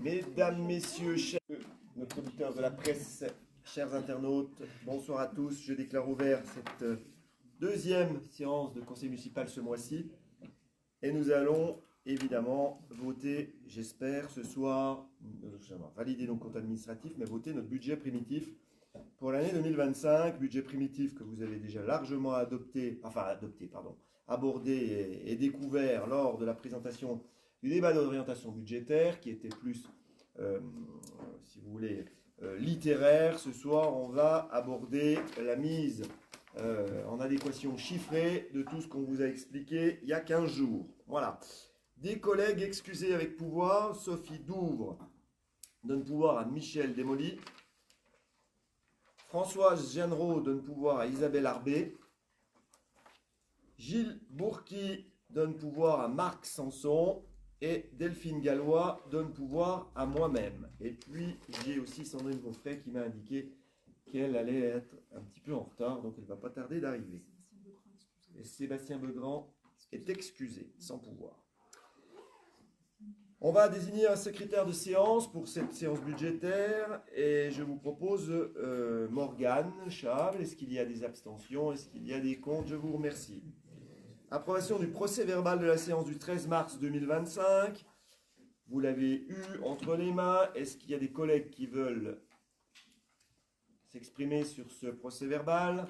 Mesdames, Messieurs, nos producteurs de la presse, chers internautes, bonsoir à tous. Je déclare ouvert cette deuxième séance de conseil municipal ce mois-ci. Et nous allons évidemment voter, j'espère, ce soir, valider nos comptes administratifs, mais voter notre budget primitif pour l'année 2025. Budget primitif que vous avez déjà largement abordé et découvert lors de la présentation du débat d'orientation budgétaire qui était plus, si vous voulez, littéraire. Ce soir, on va aborder la mise en adéquation chiffrée de tout ce qu'on vous a expliqué il y a 15 jours. Voilà. Des collègues excusés avec pouvoir: Sophie Douvre donne pouvoir à Michel Desmoly, Françoise Jeannereau donne pouvoir à Isabelle Arbé, Gilles Bourqui donne pouvoir à Marc Sanson, et Delphine Gallois donne pouvoir à moi-même. Et puis, j'ai aussi Sandrine Gonfray qui m'a indiqué qu'elle allait être un petit peu en retard, donc elle ne va pas tarder d'arriver. Et Sébastien Begrand est excusé, sans pouvoir. On va désigner un secrétaire de séance pour cette séance budgétaire, et je vous propose Morgane Chable. Est-ce qu'il y a des abstentions? Est-ce qu'il y a des comptes? Je vous remercie. Approbation du procès verbal de la séance du 13 mars 2025. Vous l'avez eu entre les mains. Est-ce qu'il y a des collègues qui veulent s'exprimer sur ce procès verbal?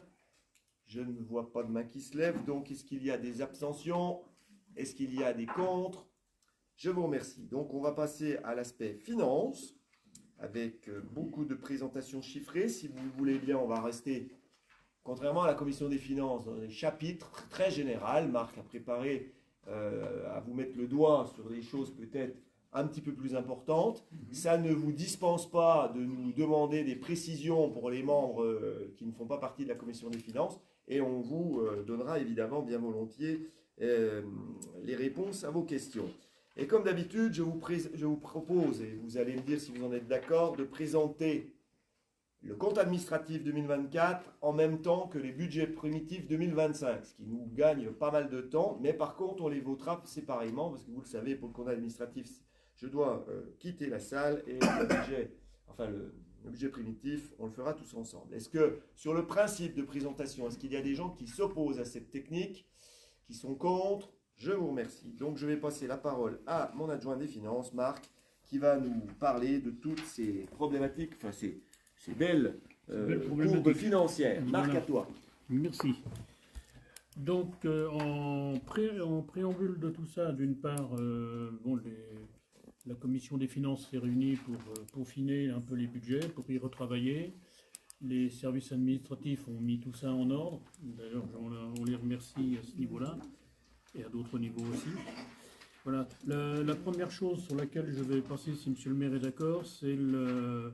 Je ne vois pas de main qui se lève. Donc, est-ce qu'il y a des abstentions? Est-ce qu'il y a des contre? Je vous remercie. Donc, on va passer à l'aspect finance avec beaucoup de présentations chiffrées. Si vous voulez bien, on va rester, contrairement à la commission des finances, dans des chapitres très généraux. Marc a préparé à vous mettre le doigt sur des choses peut-être un petit peu plus importantes. Ça ne vous dispense pas de nous demander des précisions pour les membres qui ne font pas partie de la commission des finances. Et on vous donnera évidemment bien volontiers les réponses à vos questions. Et comme d'habitude, je vous propose, et vous allez me dire si vous en êtes d'accord, de présenter le compte administratif 2024 en même temps que les budgets primitifs 2025, ce qui nous gagne pas mal de temps, mais par contre on les votera séparément, parce que vous le savez, pour le compte administratif, je dois quitter la salle, et le budget primitif, on le fera tous ensemble. Est-ce que, sur le principe de présentation, est-ce qu'il y a des gens qui s'opposent à cette technique, qui sont contre? Je vous remercie. Donc je vais passer la parole à mon adjoint des finances, Marc, qui va nous parler de toutes ces problématiques, ces belles courbes financières. Marc, voilà. À toi. Merci. Donc, en préambule de tout ça, d'une part, la commission des finances s'est réunie pour peaufiner un peu les budgets, pour y retravailler. Les services administratifs ont mis tout ça en ordre. D'ailleurs, on les remercie à ce niveau-là et à d'autres niveaux aussi. Voilà. La première chose sur laquelle je vais passer, si M. le maire est d'accord, c'est le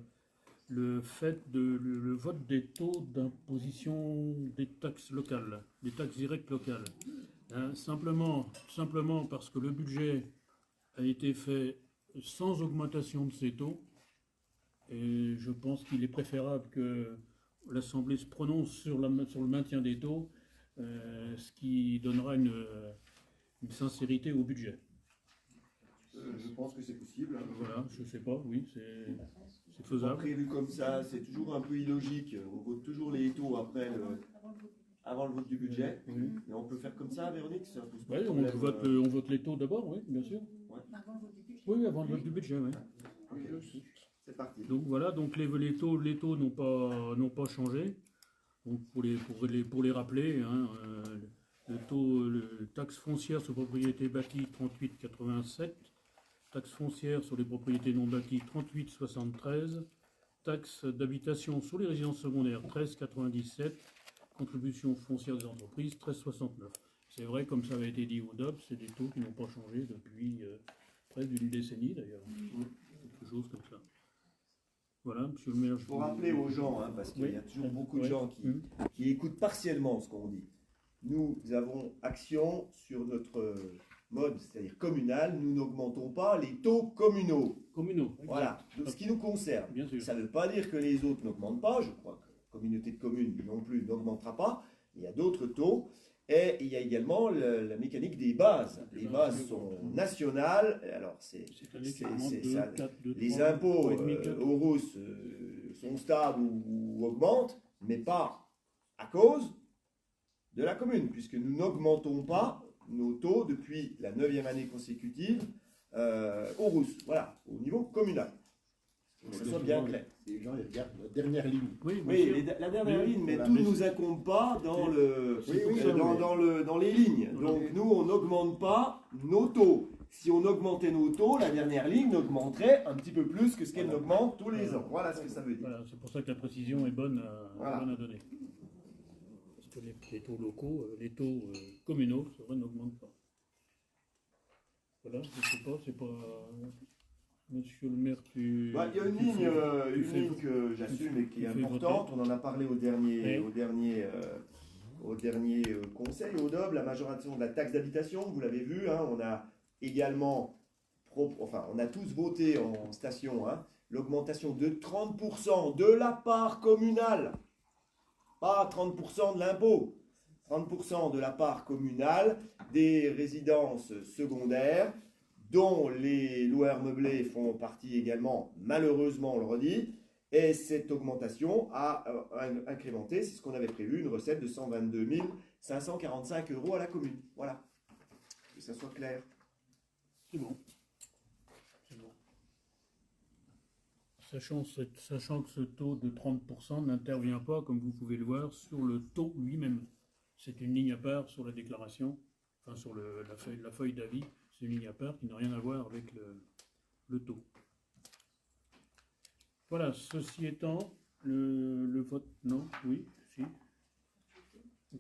vote des taux d'imposition des taxes locales, des taxes directes locales. Simplement parce que le budget a été fait sans augmentation de ces taux, et je pense qu'il est préférable que l'Assemblée se prononce sur le maintien des taux, ce qui donnera une sincérité au budget. Je pense que c'est possible. Hein. Voilà, je ne sais pas, oui, c'est faisable. Prévu comme ça, c'est toujours un peu illogique. On vote toujours les taux avant le vote du budget. Oui. Mais on peut faire comme ça, Véronique? Oui, on vote les taux d'abord, oui, bien sûr. Ouais. Avant le vote du budget. Oui, avant le vote du budget, oui. Okay. C'est parti. Donc voilà, donc les taux n'ont pas changé. Donc pour les rappeler, hein, le taux taxe foncière sur propriété bâtie 38,87, taxe foncière sur les propriétés non bâties 38,73, taxe d'habitation sur les résidences secondaires 13,97, contribution foncière des entreprises 13,69. C'est vrai, comme ça avait été dit au DOP, c'est des taux qui n'ont pas changé depuis près d'une décennie d'ailleurs, quelque chose comme ça. Voilà, monsieur le maire. Il faut rappeler aux gens, hein, parce qu'il y a toujours beaucoup de gens qui écoutent partiellement ce qu'on dit. Nous avons action sur notre mode, c'est-à-dire communal. Nous n'augmentons pas les taux communaux. Voilà, donc, ce qui nous concerne. Bien sûr. Ça ne veut pas dire que les autres n'augmentent pas. Je crois que la communauté de communes non plus n'augmentera pas. Il y a d'autres taux. Et il y a également la mécanique des bases. Les bases sont nationales. Alors, Cette année, qui augmente de ça. 4, de Les 3, impôts 3,5, 4. aux Russes sont stables ou augmentent, mais pas à cause de la commune, puisque nous n'augmentons pas nos taux depuis la 9e année consécutive aux Russes. Voilà, au niveau communal. Que ça soit bien clair. Les gens ils regardent la dernière ligne. Oui, Oui, la dernière ligne, mais tout ne nous incombe pas dans, dans les lignes. Donc nous, on n'augmente pas nos taux. Si on augmentait nos taux, la dernière ligne augmenterait un petit peu plus que ce qu'elle augmente tous les ans. Voilà ce que ça veut dire. Voilà, c'est pour ça que la précision est bonne Voilà. bonne à donner. Parce que les taux locaux, les taux communaux, c'est vrai, n'augmentent pas. Voilà, je sais pas, c'est pas... Monsieur le maire, tu... Il y a une ligne que j'assume et qui est importante. On en a parlé au dernier conseil, au DOB, la majoration de la taxe d'habitation. Vous l'avez vu, hein, on a également, on a tous voté en station, hein, l'augmentation de 30% de la part communale, pas 30% de l'impôt, 30% de la part communale des résidences secondaires, dont les loueurs meublés font partie également, malheureusement on le redit, et cette augmentation a incrémenté, c'est ce qu'on avait prévu, une recette de 122 545 € à la commune. Voilà, que ça soit clair. C'est bon. C'est bon. Sachant que ce taux de 30% n'intervient pas, comme vous pouvez le voir, sur le taux lui-même. C'est une ligne à part sur la déclaration, enfin sur la feuille d'avis. C'est une ligne à part qui n'a rien à voir avec le taux. Voilà, ceci étant, le vote, non, oui, si.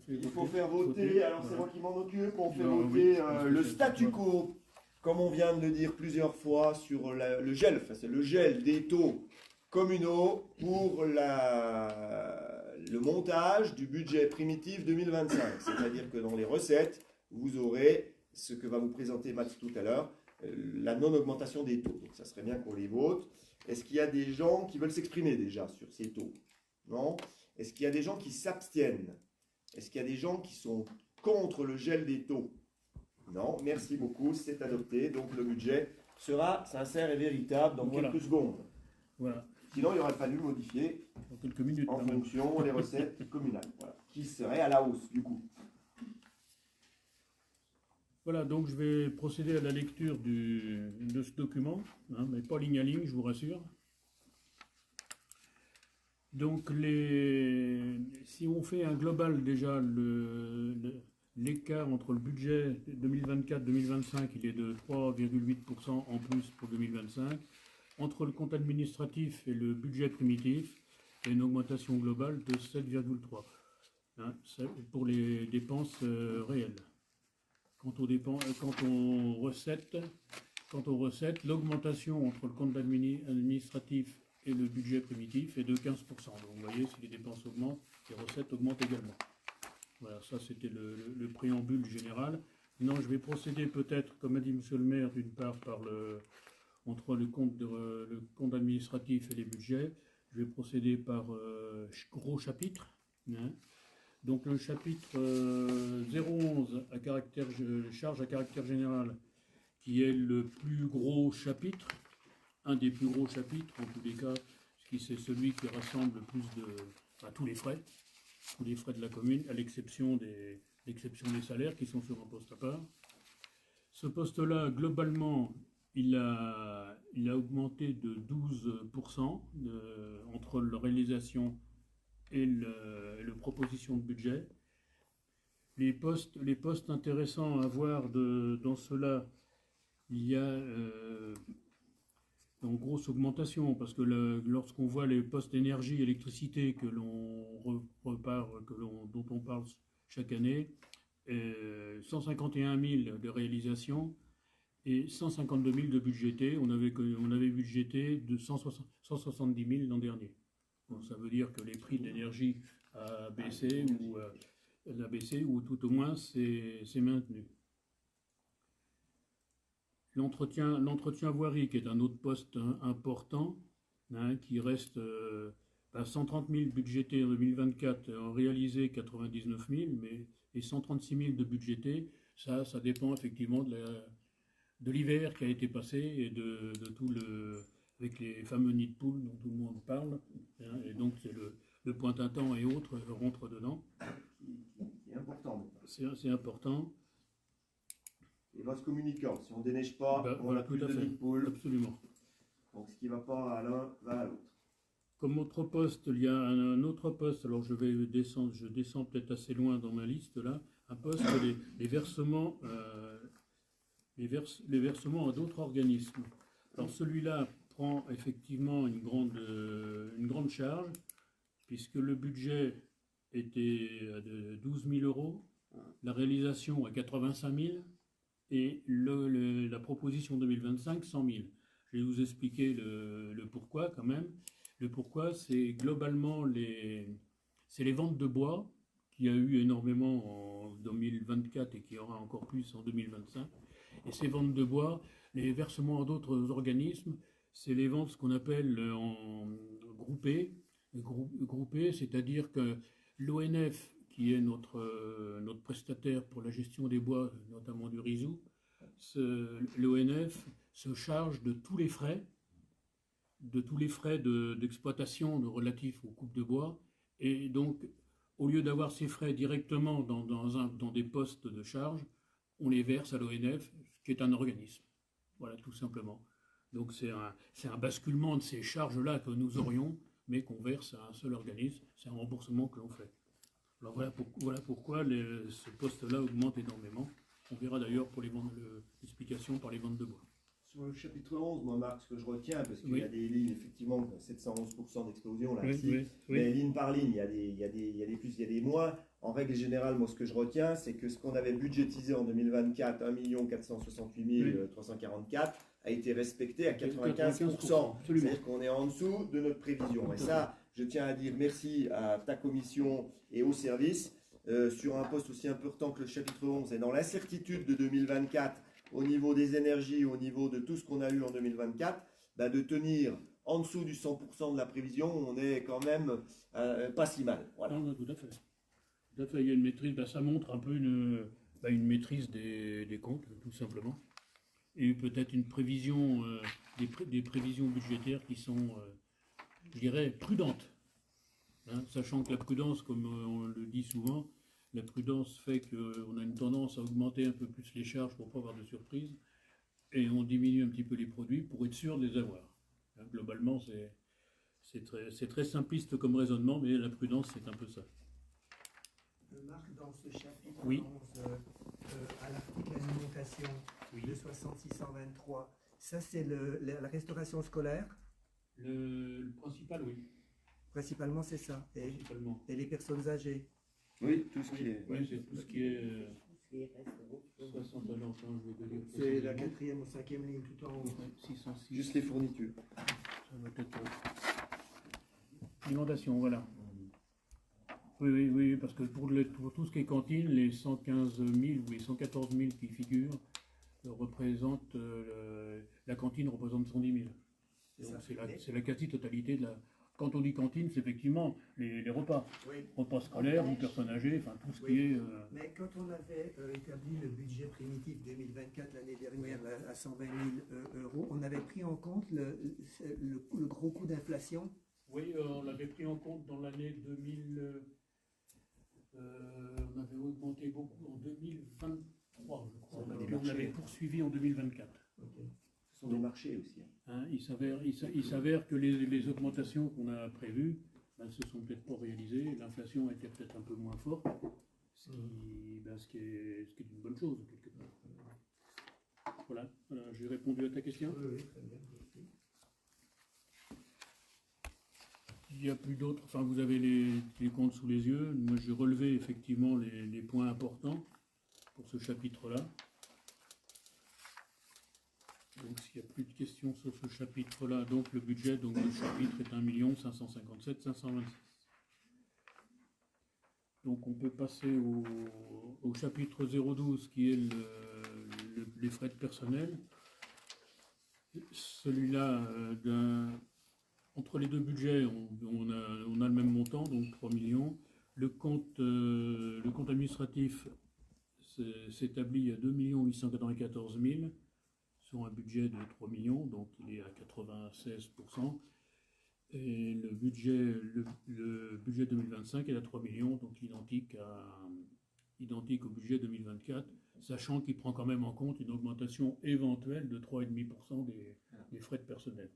Il faut faire voter, alors c'est moi qui m'en occupe, on fait Non, voter oui, le statu quo, comme on vient de le dire plusieurs fois, sur le gel, enfin, c'est le gel des taux communaux pour le montage du budget primitif 2025. C'est-à-dire que dans les recettes, vous aurez ce que va vous présenter Max tout à l'heure, la non-augmentation des taux. Donc ça serait bien qu'on les vote. Est-ce qu'il y a des gens qui veulent s'exprimer déjà sur ces taux? Non? Est-ce qu'il y a des gens qui s'abstiennent? Est-ce qu'il y a des gens qui sont contre le gel des taux? Non, merci beaucoup, c'est adopté. Donc le budget sera sincère et véritable dans quelques secondes. Voilà. Sinon, il aurait fallu le modifier Dans quelques minutes. en fonction des recettes communales, voilà, qui seraient à la hausse du coup. Voilà, donc je vais procéder à la lecture de ce document, hein, mais pas ligne à ligne, je vous rassure. Donc, si on fait un global déjà, l'écart entre le budget 2024-2025, il est de 3,8% en plus pour 2025. Entre le compte administratif et le budget primitif, il y a une augmentation globale de 7,3%, hein, pour les dépenses réelles. Quant aux recettes, l'augmentation entre le compte administratif et le budget primitif est de 15%. Donc vous voyez, si les dépenses augmentent, les recettes augmentent également. Voilà, ça c'était le préambule général. Maintenant, je vais procéder peut-être, comme a dit monsieur le maire, d'une part entre le compte administratif et les budgets. Je vais procéder par gros chapitre, hein. Donc le chapitre 011 charge à caractère général, qui est le plus gros chapitre, un des plus gros chapitres en tous les cas, c'est celui qui rassemble tous les frais de la commune, à l'exception des salaires qui sont sur un poste à part. Ce poste-là, globalement, il a augmenté de 12% entre la réalisation et la proposition de budget. Les postes intéressants à voir dans cela, il y a une grosse augmentation, parce que lorsqu'on voit les postes énergie, électricité dont on parle chaque année, 151 000 de réalisation et 152 000 de budgété. On avait budgété de 170 000 l'an dernier. Bon, ça veut dire que les prix de l'énergie a baissé ou tout au moins c'est maintenu. L'entretien voirie, qui est un autre poste important, hein, qui reste 130 000 budgétés en 2024, en réalisé 99 000, les 136 000 de budgété, ça dépend effectivement de l'hiver qui a été passé et de tout avec les fameux nids de poules dont tout le monde parle. Hein, et donc c'est le pointintant et autres rentrent dedans. C'est important. C'est important. Et vase communicant, si on ne déneige pas, on voilà, n'a plus tout à de fait. nid de poule. Absolument. Donc ce qui ne va pas à l'un va à l'autre. Comme autre poste, il y a un autre poste, alors je descends peut-être assez loin dans ma liste là, un poste, les versements, les versements à d'autres organismes. Alors celui-là prend effectivement une grande charge, puisque le budget était de 12 000 euros, la réalisation à 85 000 et la proposition 2025 100 000. Je vais vous expliquer le pourquoi quand même. Le pourquoi, c'est globalement c'est les ventes de bois qu'il y a eu énormément en 2024 et qu'il y aura encore plus en 2025. Et ces ventes de bois, les versements à d'autres organismes, c'est les ventes ce qu'on appelle en groupées. Groupées, c'est-à-dire que l'ONF, qui est notre prestataire pour la gestion des bois, notamment du Rizou, l'ONF se charge de tous les frais d'exploitation relatifs aux coupes de bois. Et donc, au lieu d'avoir ces frais directement dans des postes de charge, on les verse à l'ONF, qui est un organisme. Voilà, tout simplement. Donc, c'est un basculement de ces charges-là que nous aurions, mais qu'on verse à un seul organisme. C'est un remboursement que l'on fait. Alors, voilà pourquoi ce poste-là augmente énormément. On verra d'ailleurs pour l'explication par les ventes de bois. Sur le chapitre 11, moi, Marc, ce que je retiens, parce qu'il Oui. y a des lignes, effectivement, 711% d'explosion, là, Oui, ici, oui, mais ligne par ligne, il y a des plus, il y a des moins. En règle générale, moi, ce que je retiens, c'est que ce qu'on avait budgétisé en 2024, 1 468 344, a été respecté à 95%. C'est-à-dire qu'on est en dessous de notre prévision. Et ça, je tiens à dire merci à ta commission et au service. Sur un poste aussi important que le chapitre 11, et dans l'incertitude de 2024, au niveau des énergies, au niveau de tout ce qu'on a eu en 2024, de tenir en dessous du 100% de la prévision, on est quand même pas si mal. Voilà. Non, tout à fait. Tout à fait, il y a une maîtrise, ça montre un peu une maîtrise des comptes, tout simplement. Et peut-être une prévision, des prévisions budgétaires qui sont, je dirais, prudentes. Hein, sachant que la prudence, comme on le dit souvent, la prudence fait qu'on a une tendance à augmenter un peu plus les charges pour ne pas avoir de surprise, et on diminue un petit peu les produits pour être sûr de les avoir. Hein, globalement, c'est très simpliste comme raisonnement, mais la prudence, c'est un peu ça. Marc, dans ce chapitre Oui. 11, à l'article alimentation de 6623, ça c'est la restauration scolaire. Le principal, oui. Principalement, c'est ça. Principalement. Et les personnes âgées. Oui, tout ce qui est. Oui, c'est tout ce qui est 60 alors, je vais te dire. C'est la 4e ou 5e ligne tout en haut. 606. Juste les fournitures. Ça va être inondation, voilà. Oui, parce que pour tout ce qui est cantine, les 115 000 ou les 114 000 qui figurent représentent, la cantine représente 110 000. Donc c'est la quasi-totalité de la... Quand on dit cantine, c'est effectivement les repas. Oui. Repas scolaires ou personnes âgées, enfin tout ce qui est... Mais quand on avait établi le budget primitif 2024 l'année dernière à 120 000 euros, on avait pris en compte le gros coût d'inflation. Oui, on l'avait pris en compte dans l'année 2000... on avait augmenté beaucoup en 2023, je crois. Et on avait poursuivi en 2024. Okay. Ce sont des marchés aussi. Hein, il s'avère que les augmentations qu'on a prévues ne se sont peut-être pas réalisées. L'inflation était peut-être un peu moins forte, ce qui est une bonne chose, quelque part. Voilà, j'ai répondu à ta question. Oui, très bien. Il n'y a plus d'autres. Enfin, vous avez les comptes sous les yeux. Moi, j'ai relevé effectivement les points importants pour ce chapitre-là. Donc, s'il n'y a plus de questions sur ce chapitre-là, donc le budget donc le chapitre est 1 557 526. Donc, on peut passer au chapitre 012 qui est les frais de personnel. Celui-là, entre les deux budgets, on a le même montant, donc 3 millions. Le compte administratif s'établit à 2 894 000 sur un budget de 3 millions, donc il est à 96%. Et le budget 2025 est à 3 millions, donc identique au budget 2024, sachant qu'il prend quand même en compte une augmentation éventuelle de 3,5% des frais de personnel,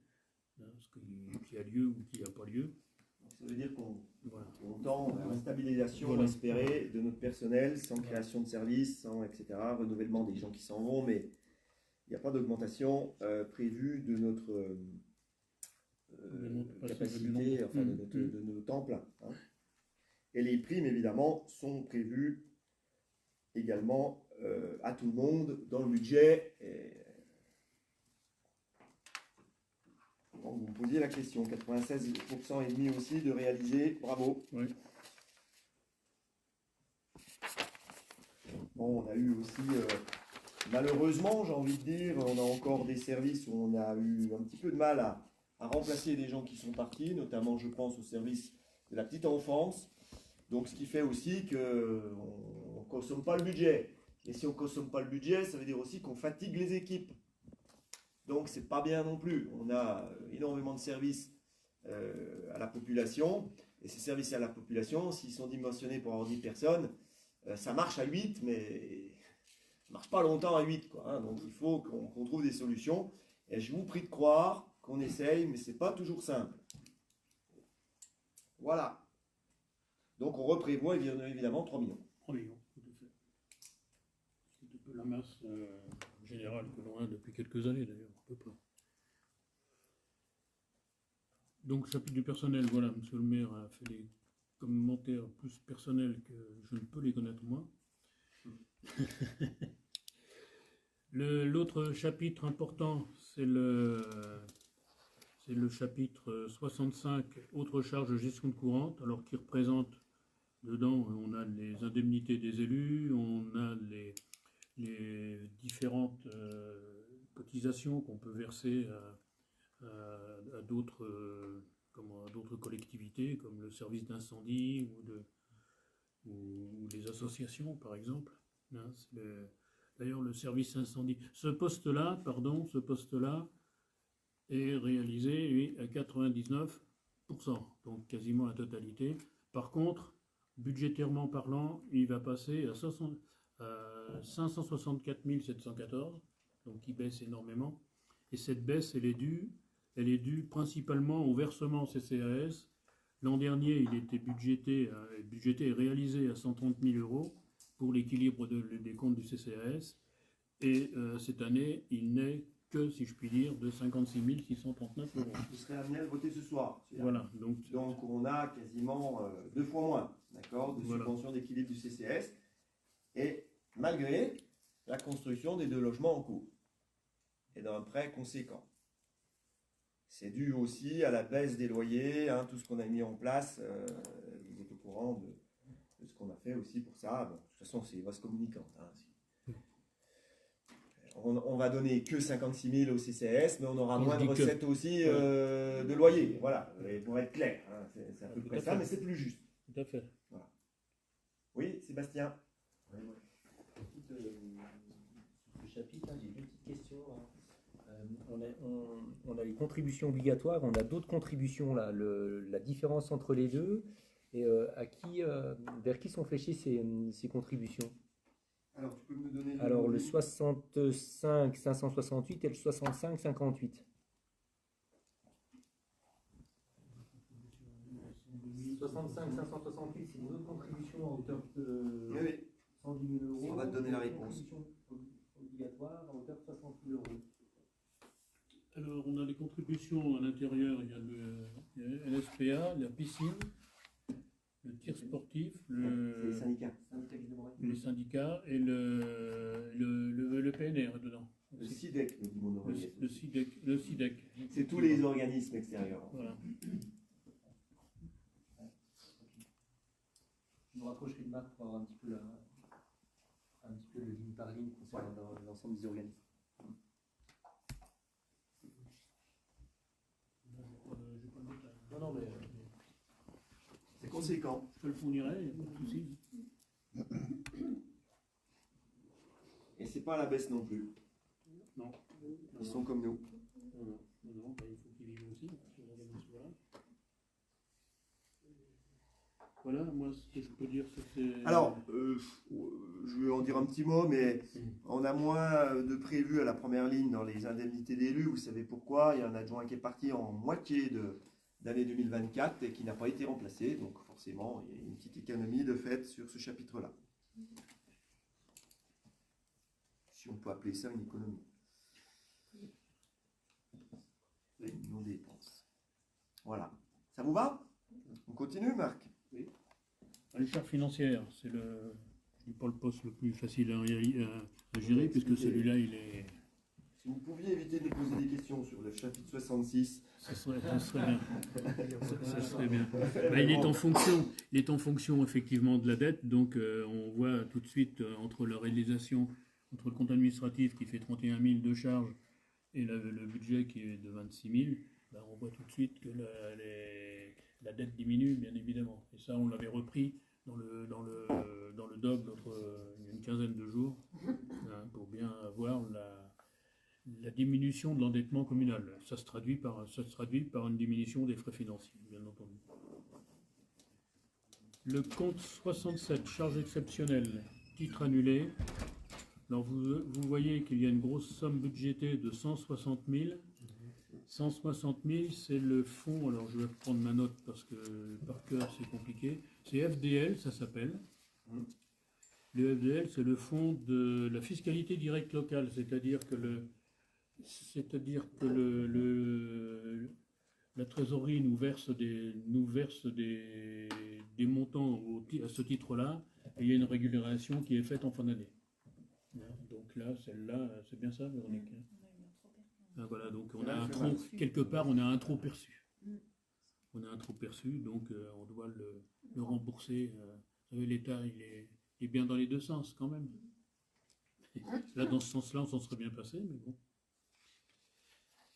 hein, ce qui a lieu ou qui n'a pas lieu. Ça veut dire qu'on Voilà. tend vers la stabilisation Voilà. espérée de notre personnel, sans création de services, sans etc., renouvellement des gens qui s'en vont, mais il n'y a pas d'augmentation prévue de notre capacité, enfin de nos temps pleins. Hein. Et les primes, évidemment, sont prévues également à tout le monde dans le budget. Donc, vous me posiez la question, 96% et demi aussi de réaliser, bravo. Oui. Bon, on a eu aussi, malheureusement, j'ai envie de dire, on a encore des services où on a eu un petit peu de mal à remplacer des gens qui sont partis, notamment je pense au service de la petite enfance. Donc ce qui fait aussi qu'on ne consomme pas le budget. Et si on ne consomme pas le budget, ça veut dire aussi qu'on fatigue les équipes. Donc c'est pas bien non plus. On a énormément de services à la population. Et ces services à la population, s'ils sont dimensionnés pour avoir 10 personnes, ça marche à 8, mais ça ne marche pas longtemps à 8. Quoi, hein. Donc il faut qu'on trouve des solutions. Et je vous prie de croire qu'on essaye, mais ce n'est pas toujours simple. Voilà. Donc on reprévoit évidemment 3 millions. 3 millions, tout à fait. C'est un peu la masse générale que l'on a depuis quelques années d'ailleurs, à peu près. Donc, chapitre du personnel, voilà, monsieur le maire a fait des commentaires plus personnels que je ne peux les connaître moi. L'autre chapitre important, c'est le chapitre 65, autres charges de gestion courante, alors qui représente, dedans, on a les indemnités des élus, on a les différentes cotisations qu'on peut verser à d'autres collectivités, comme le service d'incendie ou les associations, par exemple. Hein, d'ailleurs, le service incendie. Ce poste-là est réalisé lui, à 99%, donc quasiment la totalité. Par contre, budgétairement parlant, il va passer à 564 714, donc qui baisse énormément. Et cette baisse, elle est due principalement au versement CCAS. L'an dernier, il était budgété et réalisé à 130 000 euros pour l'équilibre des comptes du CCAS. Et cette année, il n'est que, si je puis dire, de 56 639 euros. Vous serez amené à le voter ce soir. Voilà. Donc on a quasiment 2 fois moins, d'accord, de subvention d'équilibre du CCS. Et malgré la construction des 2 logements en cours et d'un prêt conséquent. C'est dû aussi à la baisse des loyers, hein, tout ce qu'on a mis en place. Vous êtes au courant de ce qu'on a fait aussi pour ça. Bon, de toute façon, c'est vaste communicante. Hein. On va donner que 56 000 au CCS, mais on aura moins de recettes aussi de loyer. Voilà, et pour être clair, hein, c'est à peu près ça, mais c'est plus juste. Tout à fait. Voilà. Oui, Sébastien. Oui. Sur ce chapitre, j'ai 2 petites questions. On a les contributions obligatoires, on a d'autres contributions là. La différence entre les deux et vers qui sont fléchées ces contributions? Alors, tu peux me donner le 65 568 et le 65 58. 65 568, c'est une autre contribution à hauteur de 110 000 euros. On va te donner la réponse. Obligatoire à hauteur de 60 000 euros. Alors, on a les contributions à l'intérieur, il y a le LSPA, la piscine, le tir sportif, les syndicats. Les syndicats et le PNR dedans. Le SIDEC, me dit mon oreille. Le SIDEC. C'est tous les organismes extérieurs. Voilà. Je me rapprocherai de Marc pour avoir un petit peu le ligne par ligne concernant l'ensemble des organismes. Non, mais C'est conséquent. Je te le fournirai, il n'y a pas de souci. Et c'est pas à la baisse non plus. Non. Ils sont comme nous. Non, bah, il faut qu'ils vivent aussi. Voilà, moi ce que je peux dire, c'est que c'est... Alors, je vais en dire un petit mot, mais on a moins de prévu à la première ligne dans les indemnités d'élus. Vous savez pourquoi? Il y a un adjoint qui est parti en moitié d'année 2024 et qui n'a pas été remplacé. Donc forcément, il y a une petite économie de fait sur ce chapitre-là. Si on peut appeler ça une économie. Une non-dépense. Voilà. Ça vous va? On continue, Marc? Les charges financières, c'est le, je dis pas le poste le plus facile à gérer, puisque celui-là, il est... Si vous pouviez éviter de nous poser des questions sur le chapitre 66. Ça serait bien. Ça serait bien. Bah, il est en fonction effectivement de la dette, donc on voit tout de suite entre la réalisation, entre le compte administratif qui fait 31 000 de charges et le budget qui est de 26 000, bah, on voit tout de suite que la dette diminue, bien évidemment. Et ça, on l'avait repris dans le DOB il y a une quinzaine de jours, hein, pour bien avoir la diminution de l'endettement communal. Ça se traduit par une diminution des frais financiers, bien entendu. Le compte 67, charges exceptionnelles, titres annulés. Alors vous voyez qu'il y a une grosse somme budgétée de 160 000. 160 000, c'est le fonds, alors je vais reprendre ma note parce que par cœur c'est compliqué. C'est FDL, ça s'appelle. Le FDL, c'est le fonds de la fiscalité directe locale, c'est-à-dire que la trésorerie nous verse des montants à ce titre-là, et il y a une régularisation qui est faite en fin d'année. Donc là, celle-là, c'est bien ça, Véronique? Ah, voilà, donc on a un trop, quelque part, on a un trop perçu. On a un trop perçu, donc on doit le rembourser. Vous savez, l'État, il est bien dans les deux sens quand même. Là, dans ce sens-là, on s'en serait bien passé, mais bon.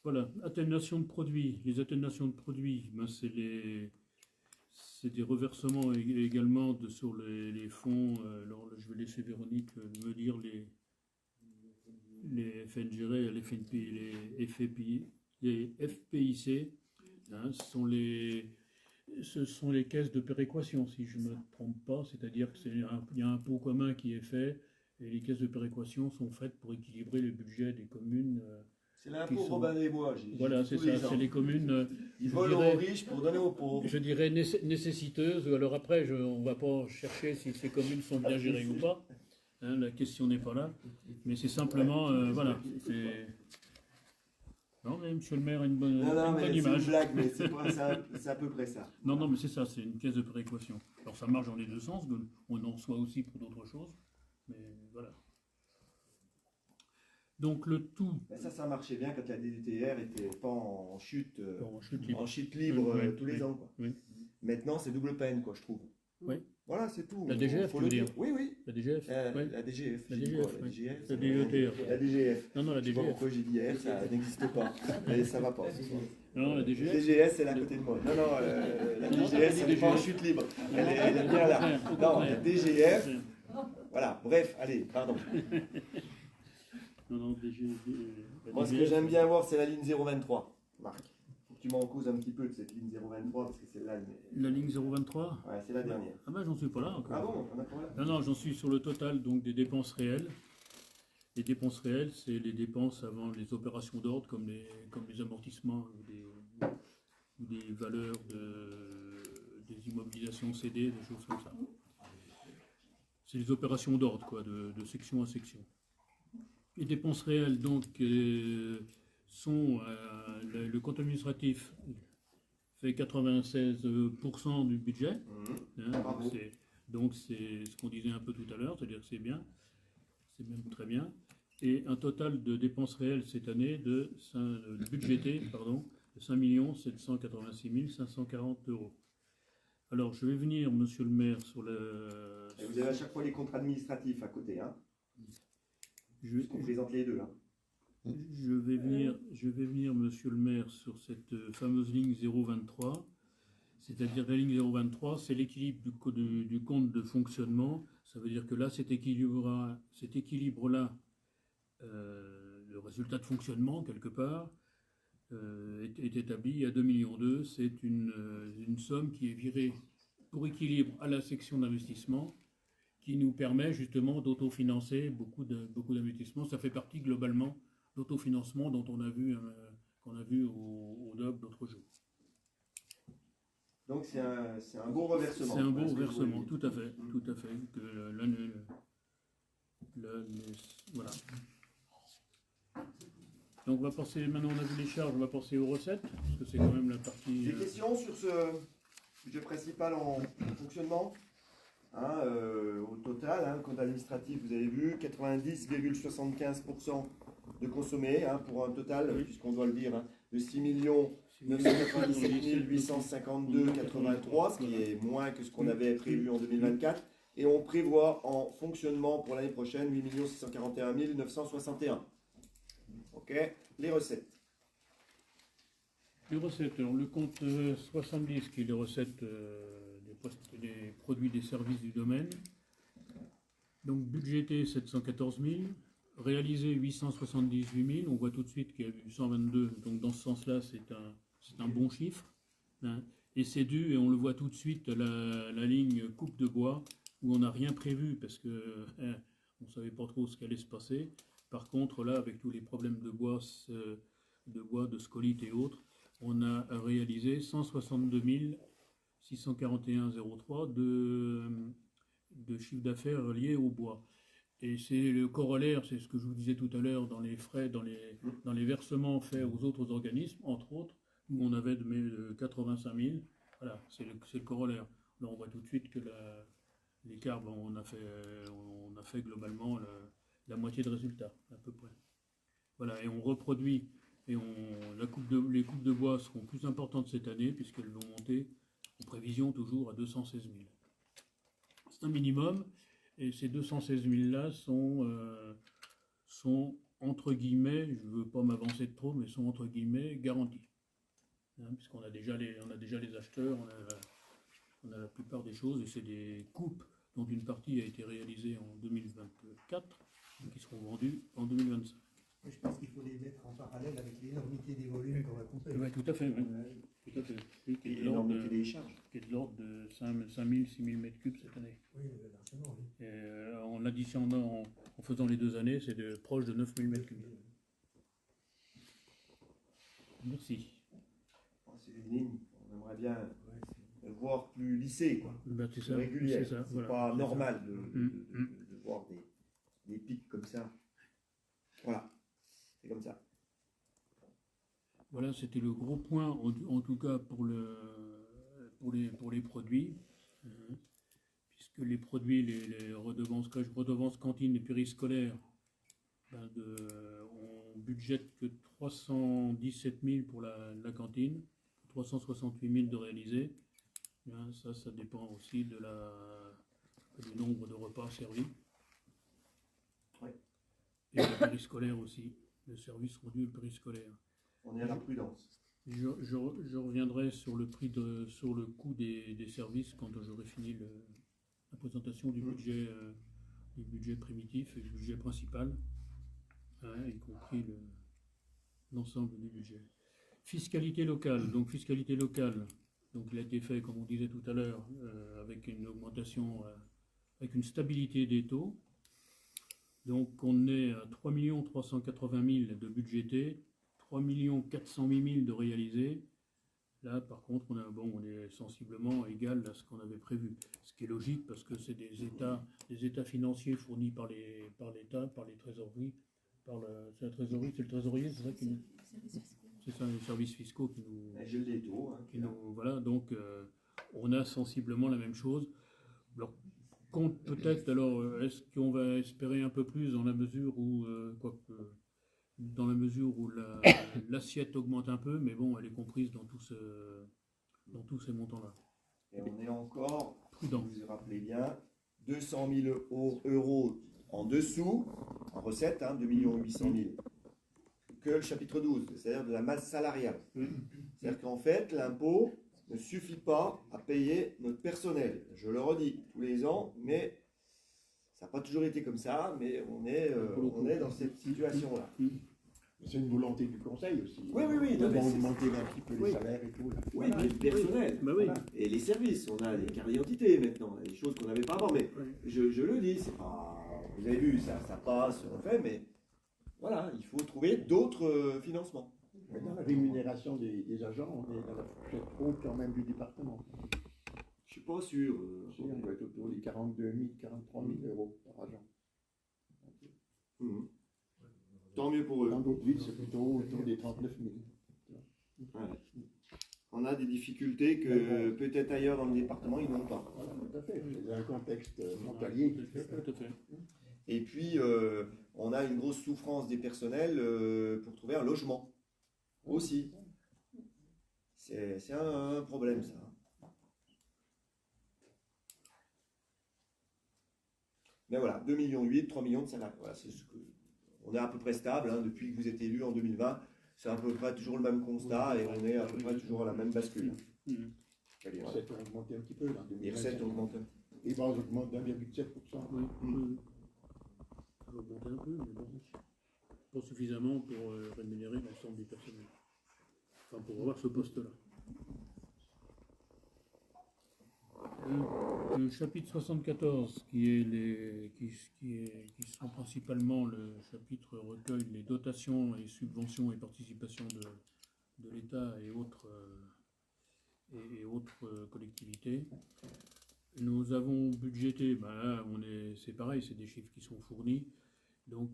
Voilà, atténuation de produits. Les atténuations de produits, ben, c'est des reversements également sur les fonds. Alors, je vais laisser Véronique me dire les FNGR, les FNP, les FPIC, hein, ce sont les caisses de péréquation, si je ne me trompe pas, c'est-à-dire qu'il y a un pot commun qui est fait, et les caisses de péréquation sont faites pour équilibrer le budget des communes. C'est l'impôt Robin des Bois. Voilà, c'est ça, c'est les communes. Ils volent aux riches pour donner aux pauvres. Je dirais nécessiteuses, alors après, on ne va pas chercher si ces communes sont bien gérées ou pas. Hein, la question n'est pas là, mais c'est simplement, voilà. Non, mais monsieur le maire a une bonne image. C'est une blague, mais c'est à peu près ça. Non, mais c'est ça, c'est une caisse de péréquation. Alors ça marche dans les deux sens, on en reçoit aussi pour d'autres choses, mais voilà. Donc le tout... Ben ça marchait bien quand la DDTR était pas en chute, en chute libre tous les ans. Quoi. Oui. Maintenant, c'est double peine, quoi, je trouve. Oui. Voilà, c'est tout. La DGF, tu veux dire? Oui, oui. La DGF, oui. La DGF. La DGF, la DGF. La DETR. La DGF. Non, la Je sais pas DGF. pourquoi j'ai dit R, ça n'existe pas. Mais ça va pas ce soir. Non, la La DGF. DGS, elle est à côté de moi. Non, la DGS, elle n'est pas en chute libre. Elle est bien là. Non, la DGF. Voilà, bref, allez, pardon. Non, DGF. Moi, ce que j'aime bien voir, c'est la ligne 023, Marc. Faut que tu m'en causes un petit peu de cette ligne 023, parce que celle-là, La ligne 023. ouais, c'est la dernière. Ah ben, j'en suis pas là encore. Ah bon, on a pas là. Non, j'en suis sur le total donc des dépenses réelles. Les dépenses réelles, c'est les dépenses avant les opérations d'ordre, comme les amortissements ou des valeurs des immobilisations cédées, des choses comme ça. C'est les opérations d'ordre, quoi, de section à section. Les dépenses réelles, donc, sont le compte administratif fait 96% du budget. Hein, donc c'est ce qu'on disait un peu tout à l'heure, c'est-à-dire que c'est bien, c'est même très bien. Et un total de dépenses réelles cette année budgété, de 5 786 540 €. Alors je vais venir, monsieur le maire, sur le... Et vous avez à chaque fois les contrats administratifs à côté, hein. On présente les deux, là. Je vais venir, monsieur le maire, sur cette fameuse ligne 023. C'est-à-dire la ligne 023, c'est l'équilibre du compte de fonctionnement. Ça veut dire que là, cet équilibre-là, le résultat de fonctionnement, quelque part, est établi à 2,2 millions. C'est une somme qui est virée pour équilibre à la section d'investissement, qui nous permet justement d'autofinancer beaucoup d'investissements. Ça fait partie globalement d'autofinancement dont qu'on a vu au DOB l'autre jour. Donc c'est un beau reversement. C'est un beau Est-ce que vous reversement, voyez? tout à fait. Voilà. Donc on va passer, maintenant on a vu les charges, on va passer aux recettes, parce que c'est quand même la partie... Des questions sur ce budget principal en fonctionnement? Au total, compte administratif, vous avez vu, 90,75% de consommé, pour un total, Oui. puisqu'on doit le dire, de 6 997 852,83, ce qui est moins que ce qu'on avait prévu en 2024. Et on prévoit en fonctionnement pour l'année prochaine 8 641 961. Ok, les recettes. Les recettes, alors le compte 70 qui est les recettes des produits des services du domaine. Donc budgété 714 000, réalisé 878 000, on voit tout de suite qu'il y a eu 122, donc dans ce sens-là c'est un bon chiffre. Et c'est dû, et on le voit tout de suite, la ligne coupe de bois, où on n'a rien prévu parce que on ne savait pas trop ce qui allait se passer. Par contre là, avec tous les problèmes de bois, de scolite et autres, on a réalisé 162 641,03 de chiffre d'affaires liés au bois. Et c'est le corollaire, c'est ce que je vous disais tout à l'heure, dans les frais, dans les versements faits aux autres organismes, entre autres, où on avait de 85 000. Voilà, c'est le corollaire. Là, on voit tout de suite que l'écart, on a fait globalement la moitié de résultat, à peu près. Voilà, et on reproduit, et les coupes de bois seront plus importantes cette année, puisqu'elles vont monter en prévision toujours à 216 000. C'est un minimum, et ces 216 000-là sont entre guillemets, je ne veux pas m'avancer de trop, mais sont entre guillemets garantis. Puisqu'on a déjà les acheteurs, on a la plupart des choses, et c'est des coupes dont une partie a été réalisée en 2024, et qui seront vendues en 2025. Je pense qu'il faut les mettre en parallèle avec l'énormité des volumes qu'on va couper. Oui, tout à fait. Oui. Tout à fait. Oui, qui est Et de l'ordre l'énormité des charges. de 5 000, 6 000 mètres cubes cette année. Oui, largement, oui. Et en additionnant, en faisant les 2 années, c'est proche de 9 000 mètres cubes. Merci. C'est une ligne, on aimerait bien voir plus lissée, quoi. Ben, c'est Plus ça. régulière. C'est ça, C'est voilà. pas C'est normal ça. de voir des pics comme ça. Voilà, c'est comme ça. Voilà, c'était le gros point, en tout cas pour les produits, puisque les produits, les redevances crèches, redevances cantines et périscolaires, on budgète que 317 000 pour la cantine, 368 000 de réalisés. Ça dépend aussi du nombre de repas servis. Ouais. Et le périscolaire aussi, le service rendu et le périscolaire. On est à la prudence. Je reviendrai sur le coût des services quand j'aurai fini la présentation du budget primitif et du budget principal, y compris l'ensemble du budget. Fiscalité locale. Donc il a été fait, comme on disait tout à l'heure, avec une augmentation, avec une stabilité des taux. Donc on est à 3 380 000 de budgétés, 3 408 000 de réalisés. Là, par contre, on est sensiblement égal à ce qu'on avait prévu. Ce qui est logique parce que c'est des états financiers fournis par l'État, par les trésoreries, c'est le trésorier, c'est ça qui nous... C'est ça, les services fiscaux qui nous... Je l'ai tôt. Voilà, donc on a sensiblement la même chose. Alors, compte peut-être, alors, est-ce qu'on va espérer un peu plus dans la mesure où, l'assiette augmente un peu, mais bon, elle est comprise dans tous ces montants-là. Et on est encore, Prudent. si vous vous rappelez bien, 200 000 euros en dessous, en recette, 2 800 000, que le chapitre 12, c'est-à-dire de la masse salariale. C'est-à-dire qu'en fait, l'impôt ne suffit pas à payer notre personnel. Je le redis tous les ans, mais ça n'a pas toujours été comme ça, mais on est dans cette situation-là. C'est une volonté du conseil aussi. Oui, oui, oui. Ils Non, mais vont c'est- augmenter un petit peu les Oui. salaires et tout. Là. Oui, mais le personnel. Bah oui. Voilà. Et les services, on a des cartes d'identité maintenant, des choses qu'on n'avait pas avant, mais je le dis, c'est pas. Vous avez vu, ça passe, on fait, mais voilà, il faut trouver d'autres financements. Mais dans la rémunération des agents, on est dans la fourchette haute quand même du département. Je suis pas sûr. On doit être autour des 42 000, 43 000 euros par agent. Mhm. Tant mieux pour eux. Dans d'autres villes, c'est plutôt autour des 39 000. Ouais. On a des difficultés que peut-être ailleurs dans le département, ils n'ont pas. Voilà, tout à fait. C'est un contexte frontalier. Tout à fait. Et puis, on a une grosse souffrance des personnels pour trouver un logement aussi. C'est un problème, ça. Mais voilà, 2,8 millions, 3 millions de salaires. Voilà, c'est ce que... On est à peu près stable hein, depuis que vous êtes élu en 2020. C'est à peu près toujours le même constat et on est à peu près toujours à la même bascule. Mhm. Les recettes ont augmenté un petit peu. Là, Les recettes ont augmenté. Les bases augmentent d'1,7%. Oui, oui. Ça va augmenter un peu, mais bon, pas suffisamment pour rémunérer l'ensemble du personnel. Enfin, pour avoir ce poste-là. Le chapitre 74, qui sont principalement le chapitre recueille les dotations et subventions et participations de l'État et autres collectivités. Nous avons budgété, ben là c'est pareil, c'est des chiffres qui sont fournis. Donc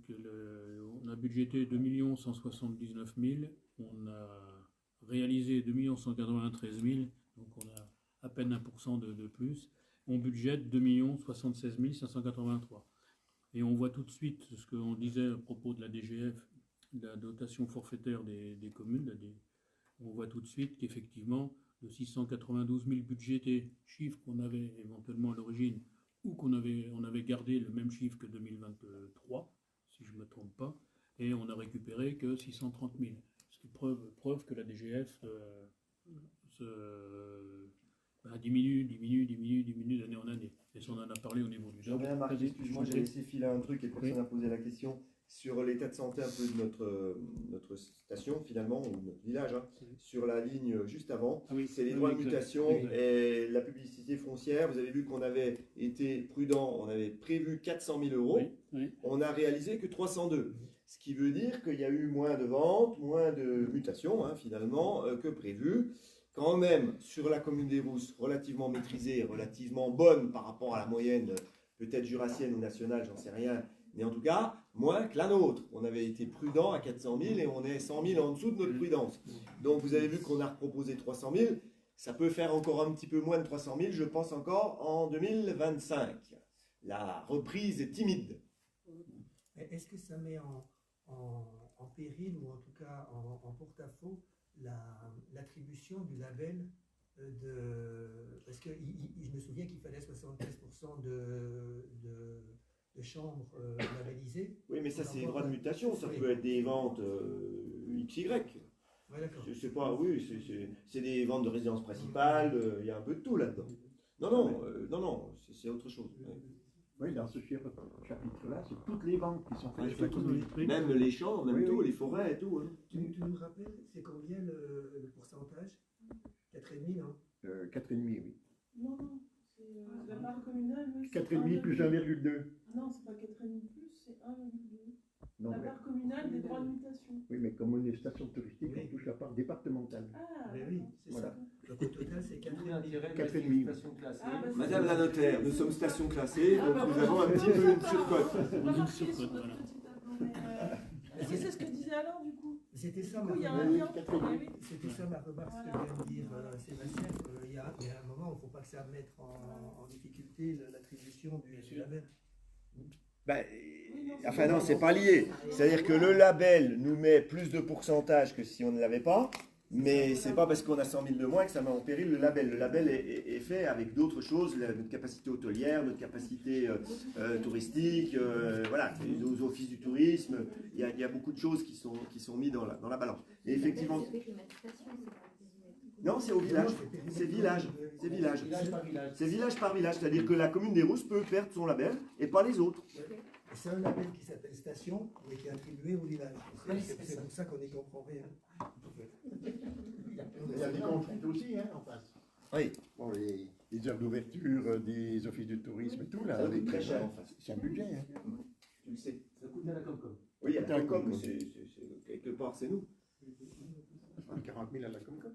on a budgété 2 179 000, on a réalisé 2 193 000, donc on a à peine 1% de plus. On budgète 2 076 583. Et on voit tout de suite ce qu'on disait à propos de la DGF, de la dotation forfaitaire des communes. On voit tout de suite qu'effectivement, de 692 000 budgétés, chiffre qu'on avait éventuellement à l'origine, ou on avait gardé le même chiffre que 2023, si je ne me trompe pas, et on n'a récupéré que 630 000. Ce qui preuve que la DGF diminue d'année en année. Et ça, on en a parlé au niveau du J'en ai remarqué, excuse-moi, j'ai laissé filer un truc et personne n'a posé la question sur l'état de santé un peu de notre station finalement, ou notre village, hein, sur la ligne juste avant. Ah oui, c'est les oui, droits de exact. mutation et la publicité foncière. Vous avez vu qu'on avait été prudent, on avait prévu 400 000 euros, Oui. on n'a réalisé que 302. Ce qui veut dire qu'il y a eu moins de ventes, moins de mutations hein, finalement que prévu. Quand même, sur la commune des Rousses, relativement maîtrisée, relativement bonne par rapport à la moyenne, peut-être jurassienne ou nationale, j'en sais rien, mais en tout cas, moins que la nôtre. On avait été prudent à 400 000 et on est 100 000 en dessous de notre prudence. Donc vous avez vu qu'on a proposé 300 000, ça peut faire encore un petit peu moins de 300 000, je pense encore, en 2025. La reprise est timide. Est-ce que ça met en péril, ou en tout cas en porte-à-faux, l'attribution du label parce que je me souviens qu'il fallait 73% de chambres labellisées. Oui, mais ça, c'est les droits de mutation. Ça peut être des ventes XY. Ouais, d'accord. C'est pas, oui, c'est des ventes de résidence principale. Il y a un peu de tout là-dedans. Non, c'est autre chose. Ouais. Oui, dans ce chapitre-là, c'est toutes les ventes qui sont faites. Ouais, même les champs, même Oui, tout, oui. les forêts et tout. Hein. Tu nous rappelles, c'est combien le pourcentage? 4,5, non? 4,5, oui. Non, c'est la part communale. Oui, 4,5 plus 1,2. Non, c'est pas 4,5 plus, c'est 1,2. Non, La mais- part communale des droits de mutation. Oui, mais comme on est station touristique, Oui. on touche la part départementale. Ah, Mais oui, c'est Voilà. ça. Donc au total, c'est 4,5. 4,5. Madame la notaire, nous sommes station classée, donc nous avons un petit peu une surcote. Une surcote, voilà. C'est ce que disait Alain du coup. C'était ça, Du ma coup, il y a remarque. un lien. Catherine. Eh oui. C'était ça ma remarque, ce que vient de dire Sébastien. Il y a un moment où il ne faut pas que ça mette en difficulté l'attribution du label. Ben, enfin non, c'est pas lié. C'est-à-dire que le label nous met plus de pourcentage que si on ne l'avait pas, mais c'est pas parce qu'on a 100 000 de moins que ça met en péril le label. Le label est fait avec d'autres choses, notre capacité hôtelière, notre capacité touristique, voilà, nos offices du tourisme. Il y a beaucoup de choses qui sont mises dans la balance. Et effectivement. Non, c'est au village. C'est village. C'est village. Village par village. C'est village par village, c'est-à-dire que la commune des Rousses peut perdre son label et pas les autres. C'est un label qui s'appelle Station, mais qui est attribué au village. Oui, C'est c'est ça. pour ça qu'on n'y comprend rien. Il y a des contraintes aussi, hein, en face. Oui, Bon, les heures d'ouverture des offices du tourisme et tout, là. ça coûte avec- très cher en fait. C'est un budget, hein. Tu le sais. Ça coûte à la Comcom. Oui, à la D'accord. Comcom, quelque part, c'est nous. 40 000 à la Comcom.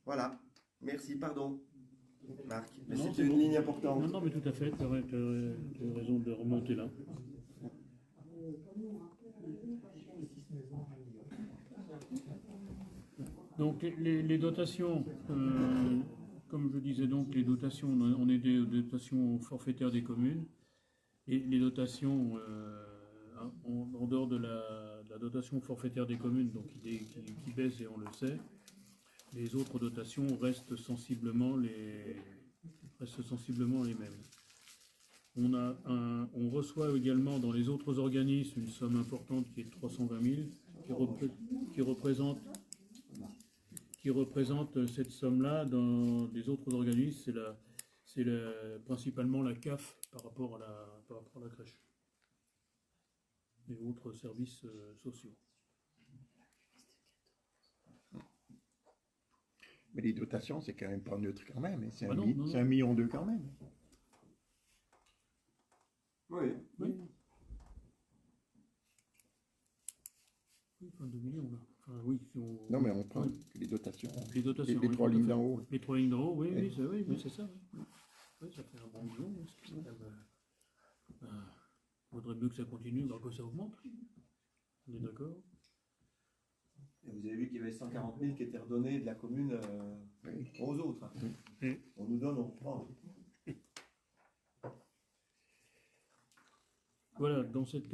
Voilà. Merci, pardon. Marc, mais Non, c'était c'est une bon. ligne importante. Non, non, mais tout à fait, tu as raison de remonter là. Donc les dotations, comme je disais donc, les dotations, on est des dotations forfaitaires des communes, et les dotations en dehors de la dotation forfaitaire des communes, donc qui baisse et on le sait, les autres dotations restent sensiblement les mêmes. On reçoit également dans les autres organismes une somme importante qui est de 320 000, qui représente cette somme-là dans les autres organismes, c'est principalement la CAF par rapport à la crèche et autres services sociaux. Mais les dotations, c'est quand même pas neutre quand même. Hein. C'est Ah non, non, non. 1,2 million quand même. Oui. Oui. Oui, enfin 2 millions là. Enfin, oui, si on... Non, mais on prend Oui. les dotations. Les dotations. Les oui, trois tout à lignes fait. d'en haut. Les 3 lignes d'en haut, oui, Oui. oui, c'est ça. Oui. Oui, ça fait un bon million. Oui, c'est quand même, faudrait mieux que ça continue, que ça augmente. On est d'accord? Et vous avez vu qu'il y avait 140 000 qui étaient redonnés de la commune Oui. aux autres. Hein. Oui. On nous donne, on prend. Voilà, dans cette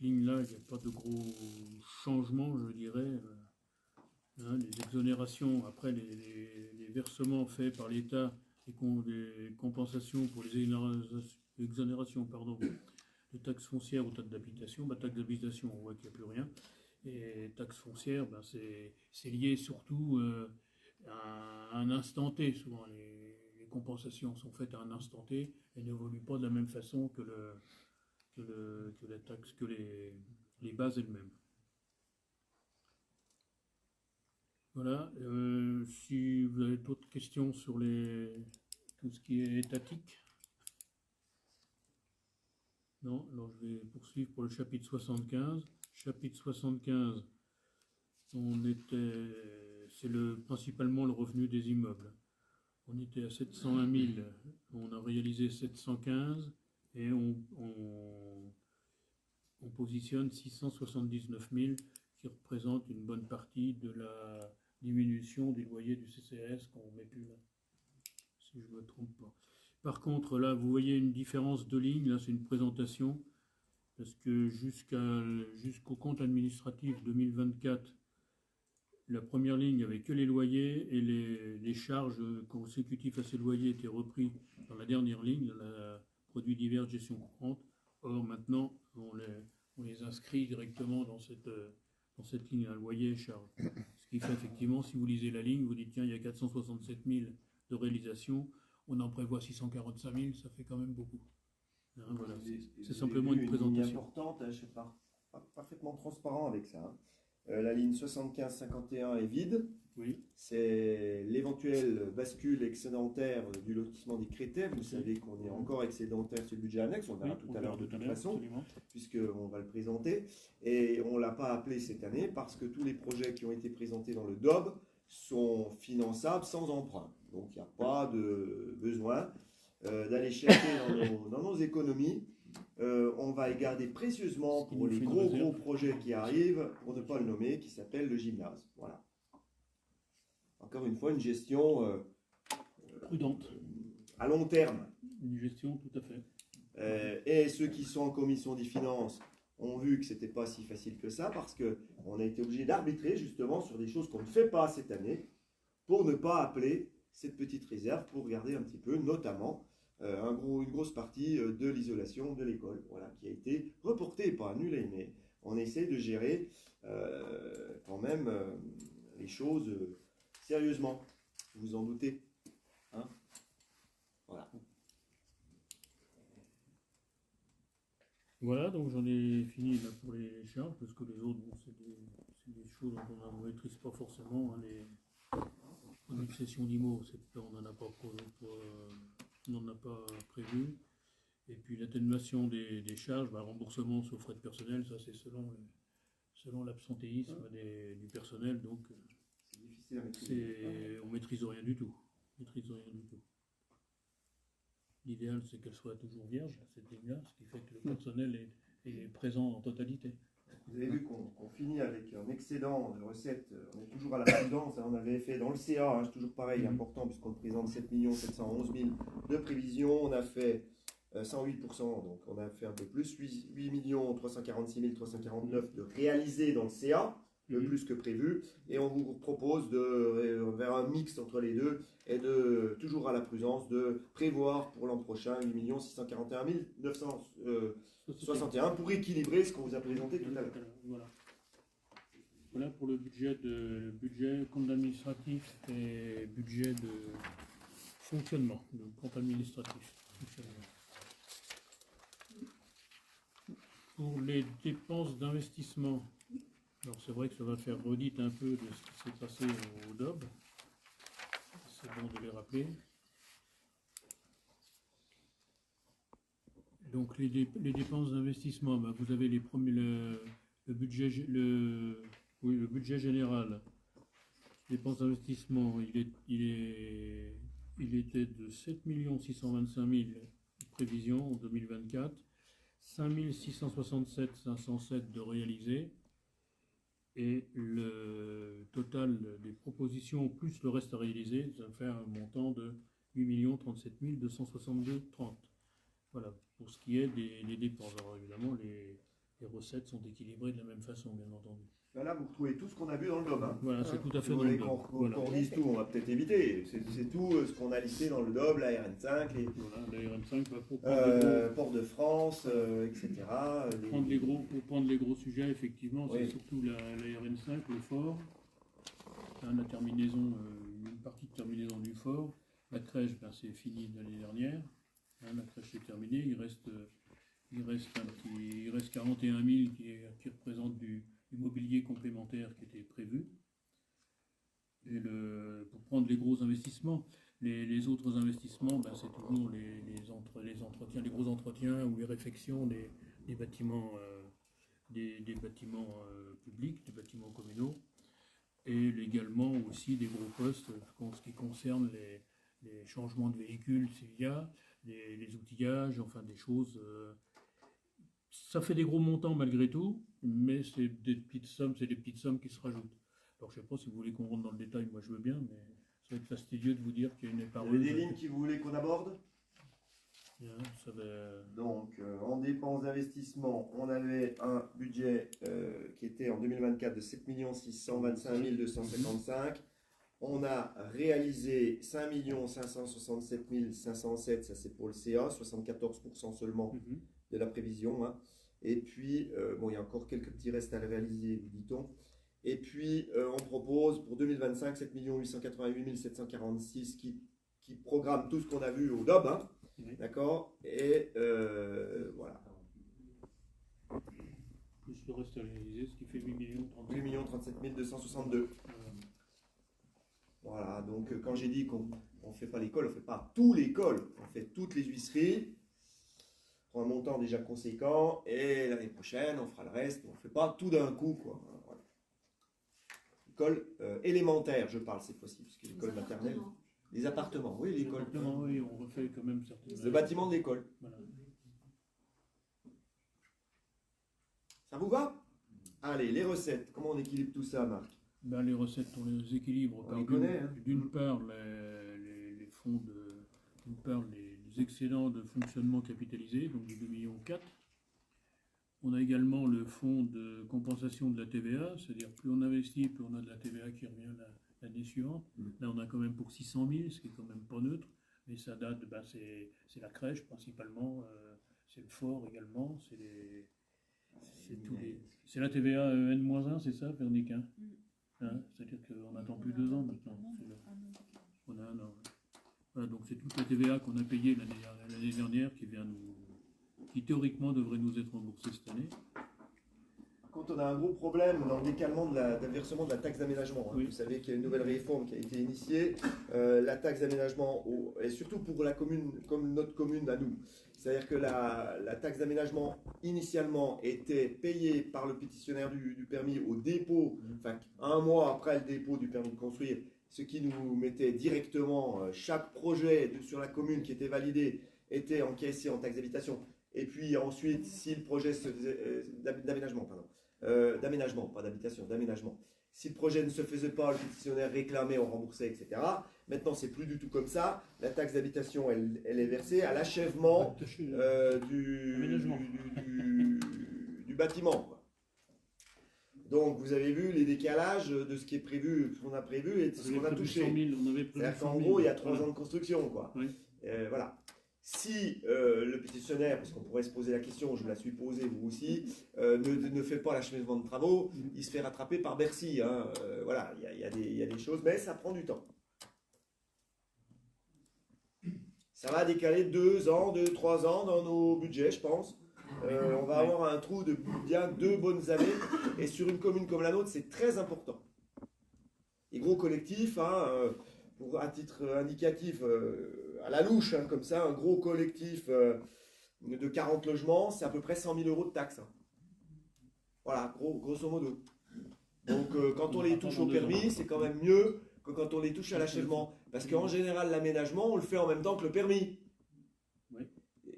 ligne-là, il n'y a pas de gros changements, je dirais. Les exonérations, après les versements faits par l'État, les compensations pour les exonérations, de taxes foncières ou taxes d'habitation, taxes d'habitation, on voit qu'il n'y a plus rien. Et taxes foncières, c'est lié surtout à un instant T. Souvent, les compensations sont faites à un instant T et n'évoluent pas de la même façon que la taxe, que les bases elles-mêmes. Voilà. Si vous avez d'autres questions sur tout ce qui est étatique. Non, alors je vais poursuivre pour le chapitre 75. Chapitre 75, c'est principalement le revenu des immeubles. On était à 701 000, on a réalisé 715 et on positionne 679 000 qui représente une bonne partie de la diminution des loyers du CCAS qu'on met plus là, si je ne me trompe pas. Par contre, là, vous voyez une différence de ligne, là c'est une présentation, parce que jusqu'au compte administratif 2024, la première ligne, il n'y avait que les loyers et les charges consécutives à ces loyers étaient repris dans la dernière ligne, la produits divers de gestion courante. Or, maintenant, on les inscrit directement dans cette ligne, loyer et charges. Ce qui fait effectivement, si vous lisez la ligne, vous dites, tiens, il y a 467 000 de réalisation, on en prévoit 645 000, ça fait quand même beaucoup. Hein, voilà, c'est simplement une ligne présentation. importante, je ne suis pas parfaitement transparent avec ça. Hein. La ligne 75-51 est vide. Oui. C'est l'éventuelle bascule excédentaire du lotissement des Créteils. Vous savez qu'on est encore excédentaire sur le budget annexe. On verra tout à l'heure de toute façon, puisqu'on va le présenter. Et on ne l'a pas appelé cette année parce que tous les projets qui ont été présentés dans le DOB sont finançables sans emprunt. Donc il n'y a pas de besoin d'aller chercher dans nos économies. On va les garder précieusement pour les gros projets qui arrivent, pour ne pas le nommer, qui s'appelle le gymnase. Voilà. Encore une fois, une gestion prudente. À long terme. Une gestion, tout à fait. Et ceux qui sont en commission des finances ont vu que ce n'était pas si facile que ça, parce qu'on a été obligé d'arbitrer justement sur des choses qu'on ne fait pas cette année, pour ne pas appeler cette petite réserve, pour garder un petit peu, notamment, une grosse partie de l'isolation de l'école, voilà, qui a été reportée, pas annulée, mais on essaie de gérer quand même les choses sérieusement. Vous vous en doutez. Hein? Voilà. Voilà, donc j'en ai fini là pour les charges, parce que les autres, bon, c'est des choses dont on ne maîtrise pas forcément. Hein, les successions d'IMO, on n'en a pas, on n'en a pas prévu. Et puis l'atténuation des charges, remboursement sur frais de personnel, ça c'est selon l'absentéisme du personnel, donc C'est difficile à maîtriser. on maîtrise rien du tout. L'idéal, c'est qu'elle soit toujours vierge, cette ligne-là, ce qui fait que le personnel est présent en totalité. Vous avez vu qu'on finit avec un excédent de recettes, on est toujours à la prudence, hein, on avait fait dans le CA, hein, c'est toujours pareil, important, puisqu'on présente 7 711 000 de prévisions, on a fait 108%, donc on a fait un peu plus, 8 346 349 de réalisés dans le CA, le plus que prévu, et on vous propose de vers un mix entre les deux, et de, toujours à la prudence, de prévoir pour l'an prochain 8 641 961 pour équilibrer ce qu'on vous a présenté tout à l'heure. Voilà pour le budget compte administratif et budget de fonctionnement, de compte administratif. Pour les dépenses d'investissement, alors c'est vrai que ça va faire redite un peu de ce qui s'est passé au DOB, c'est bon de les rappeler. Donc les dépenses d'investissement, vous avez le budget général. Dépenses d'investissement, il était de 7 625 000 prévisions en 2024, 5 667 507 de réalisés, et le total des propositions plus le reste à réaliser, ça fait un montant de 8 37 262,30. Voilà, pour ce qui est des dépenses. Alors évidemment, les recettes sont équilibrées de la même façon, bien entendu. Là, vous retrouvez tout ce qu'on a vu dans le DOB. Hein. Voilà, c'est tout à fait Vous dans le voulez DOB. qu'on dise tout, on va peut-être éviter. C'est tout ce qu'on a listé dans le DOB, la RN5, Voilà, la RN5 pour Port de France, etc. pour prendre les gros sujets, effectivement, c'est Oui. surtout la RN5, le fort, la terminaison, une partie de terminaison du fort. La crèche, c'est fini l'année dernière. La crèche est terminée. Il reste 41 000 qui représentent du mobilier complémentaire qui était prévu. Et pour prendre les gros investissements, les autres investissements, c'est toujours les entretiens, les gros entretiens ou les réfections des bâtiments, des bâtiments publics, des bâtiments communaux, et également aussi des gros postes en ce qui concerne les changements de véhicules s'il y a, les outillages, enfin des choses. Ça fait des gros montants malgré tout, mais c'est des petites sommes qui se rajoutent. Alors je ne sais pas si vous voulez qu'on rentre dans le détail, moi je veux bien, mais ça va être fastidieux de vous dire qu'il y a une Il y épargne. avait des lignes qui vous voulez qu'on aborde. Donc, en dépenses d'investissement, on avait un budget qui était en 2024 de 7 625 255. On a réalisé 5 567 507, ça c'est pour le CA, 74% seulement de la prévision. Hein. Et puis, il y a encore quelques petits restes à réaliser, dit-on. Et puis, on propose pour 2025 7 888 746 qui programme tout ce qu'on a vu au DOB. Hein. Oui. D'accord. Et voilà. Plus le reste à réaliser, ce qui fait 8 37 262. Voilà, donc quand j'ai dit qu'on ne fait pas l'école, on ne fait pas tout l'école, on fait toutes les huisseries, pour un montant déjà conséquent, et l'année prochaine, on fera le reste, on ne fait pas tout d'un coup, quoi. Voilà. École élémentaire, je parle cette fois-ci, puisque l'école maternelle, les appartements, oui, l'école. Oui, on refait quand même certaines. Le bâtiment de l'école. Voilà. Ça vous va? Allez, les recettes, comment on équilibre tout ça, Marc? Les recettes, on les équilibre On les connaît, hein. D'une part les fonds d'une part les excédents de fonctionnement capitalisés, donc de 2,4 millions. On a également le fonds de compensation de la TVA, c'est-à-dire plus on investit, plus on a de la TVA qui revient l'année suivante. Là, on a quand même pour 600 000, ce qui est quand même pas neutre, mais ça date, c'est la crèche principalement, c'est le fort également, c'est la TVA N-1, c'est ça, Véronique, hein? Hein, c'est-à-dire qu'on attend plus 2 ans maintenant. On a un an. Voilà, donc c'est toute la TVA qu'on a payée l'année dernière qui théoriquement devrait nous être remboursée cette année. Quand on a un gros problème dans le décalement de versement de la taxe d'aménagement, hein. Oui. Vous savez qu'il y a une nouvelle réforme qui a été initiée, la taxe d'aménagement, et surtout pour la commune, comme notre commune à nous. C'est-à-dire que la taxe d'aménagement initialement était payée par le pétitionnaire du permis au dépôt, enfin un mois après le dépôt du permis de construire, ce qui nous mettait directement chaque projet sur la commune qui était validé était encaissé en taxe d'habitation. Et puis ensuite, si le projet se faisait d'aménagement, pardon. D'aménagement, pas d'habitation, d'aménagement. Si le projet ne se faisait pas, le pétitionnaire réclamait, on remboursait, etc. Maintenant, c'est plus du tout comme ça. La taxe d'habitation, elle est versée à l'achèvement du bâtiment, quoi. Donc, vous avez vu les décalages de ce qui est prévu, ce qu'on a prévu et de ce qu'on a touché. C'est-à-dire qu'en gros, il y a 3 ans de construction, quoi. Oui. Voilà. Si le pétitionnaire, parce qu'on pourrait se poser la question, je vous la suis posée vous aussi, ne fait pas l'achèvement de travaux, il se fait rattraper par Bercy. Hein. Voilà, il y a des choses, mais ça prend du temps. Ça va décaler 2 ans, 3 ans dans nos budgets, je pense. On va avoir un trou de bien 2 bonnes années. Et sur une commune comme la nôtre, c'est très important. Les gros collectifs, hein, pour à titre indicatif, à la louche, hein, comme ça, un gros collectif de 40 logements, c'est à peu près 100 000 € de taxes. Hein. Voilà, grosso modo. Donc quand on les touche au permis, c'est quand même mieux que quand on les touche à l'achèvement. Parce qu'en général, l'aménagement, on le fait en même temps que le permis. Oui.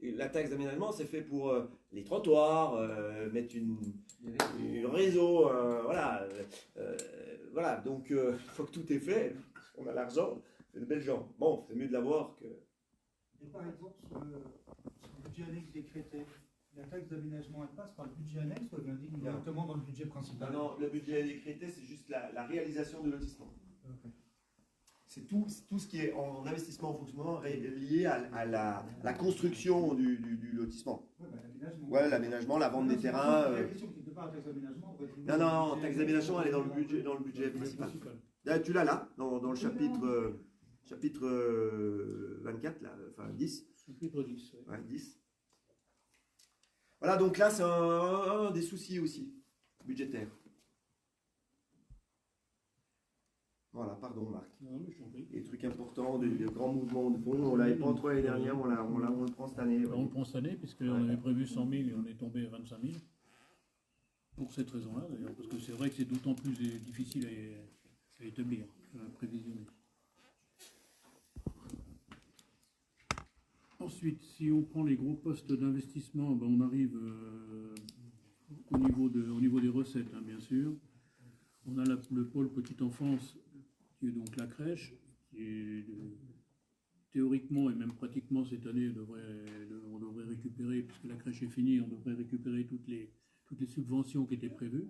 Et la taxe d'aménagement, c'est fait pour les trottoirs, mettre un réseau, voilà. Voilà, donc une fois que tout est fait, on a l'argent, c'est de belles gens. Bon, c'est mieux de l'avoir que... Et par exemple, sur le budget annexe décrété, la taxe d'aménagement, elle passe par le budget annexe ou elle vient directement dans le budget principal? Non, le budget décrété, c'est juste la réalisation du lotissement. Okay. C'est tout ce qui est en investissement en fonctionnement lié à la construction du lotissement. Ouais, l'aménagement, la vente des terrains. Non, taxe d'aménagement, elle est dans le budget principal. Là, tu l'as là, dans le chapitre 24, là, enfin 10. Chapitre 10. Ouais, 10. Voilà, donc là, c'est un des soucis aussi, budgétaires. Voilà, pardon Marc. Non, mais je t'en prie. Des trucs importants, des grands mouvements de fonds, on l'avait pas trop l'année dernière, on le prend cette année. Ouais. On le prend cette année, puisqu'on avait prévu 100 000 et on est tombé à 25 000. Pour cette raison-là, d'ailleurs, parce que c'est vrai que c'est d'autant plus difficile à établir, à prévisionner. Ensuite, si on prend les gros postes d'investissement, ben on arrive au niveau des recettes, hein, bien sûr. On a le pôle petite enfance, qui est donc la crèche, qui est théoriquement et même pratiquement cette année, on devrait récupérer, puisque la crèche est finie, on devrait récupérer toutes les subventions qui étaient prévues,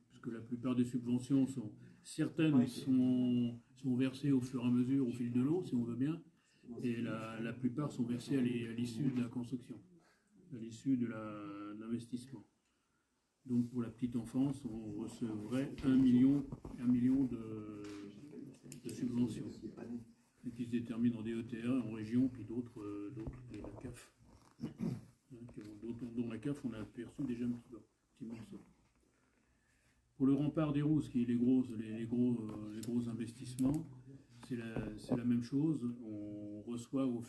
puisque la plupart des subventions certaines sont versées au fur et à mesure, au fil de l'eau, si on veut bien, et la plupart sont versées à l'issue de la construction, à l'issue de l'investissement. Donc pour la petite enfance, on recevrait 1 million de subventions qui se déterminent en DETR, en région, puis d'autres, la CAF. Dont la CAF, on a perçu déjà un petit morceau. Pour le rempart des Rousses, qui est les gros investissements, c'est la même chose. On reçoit un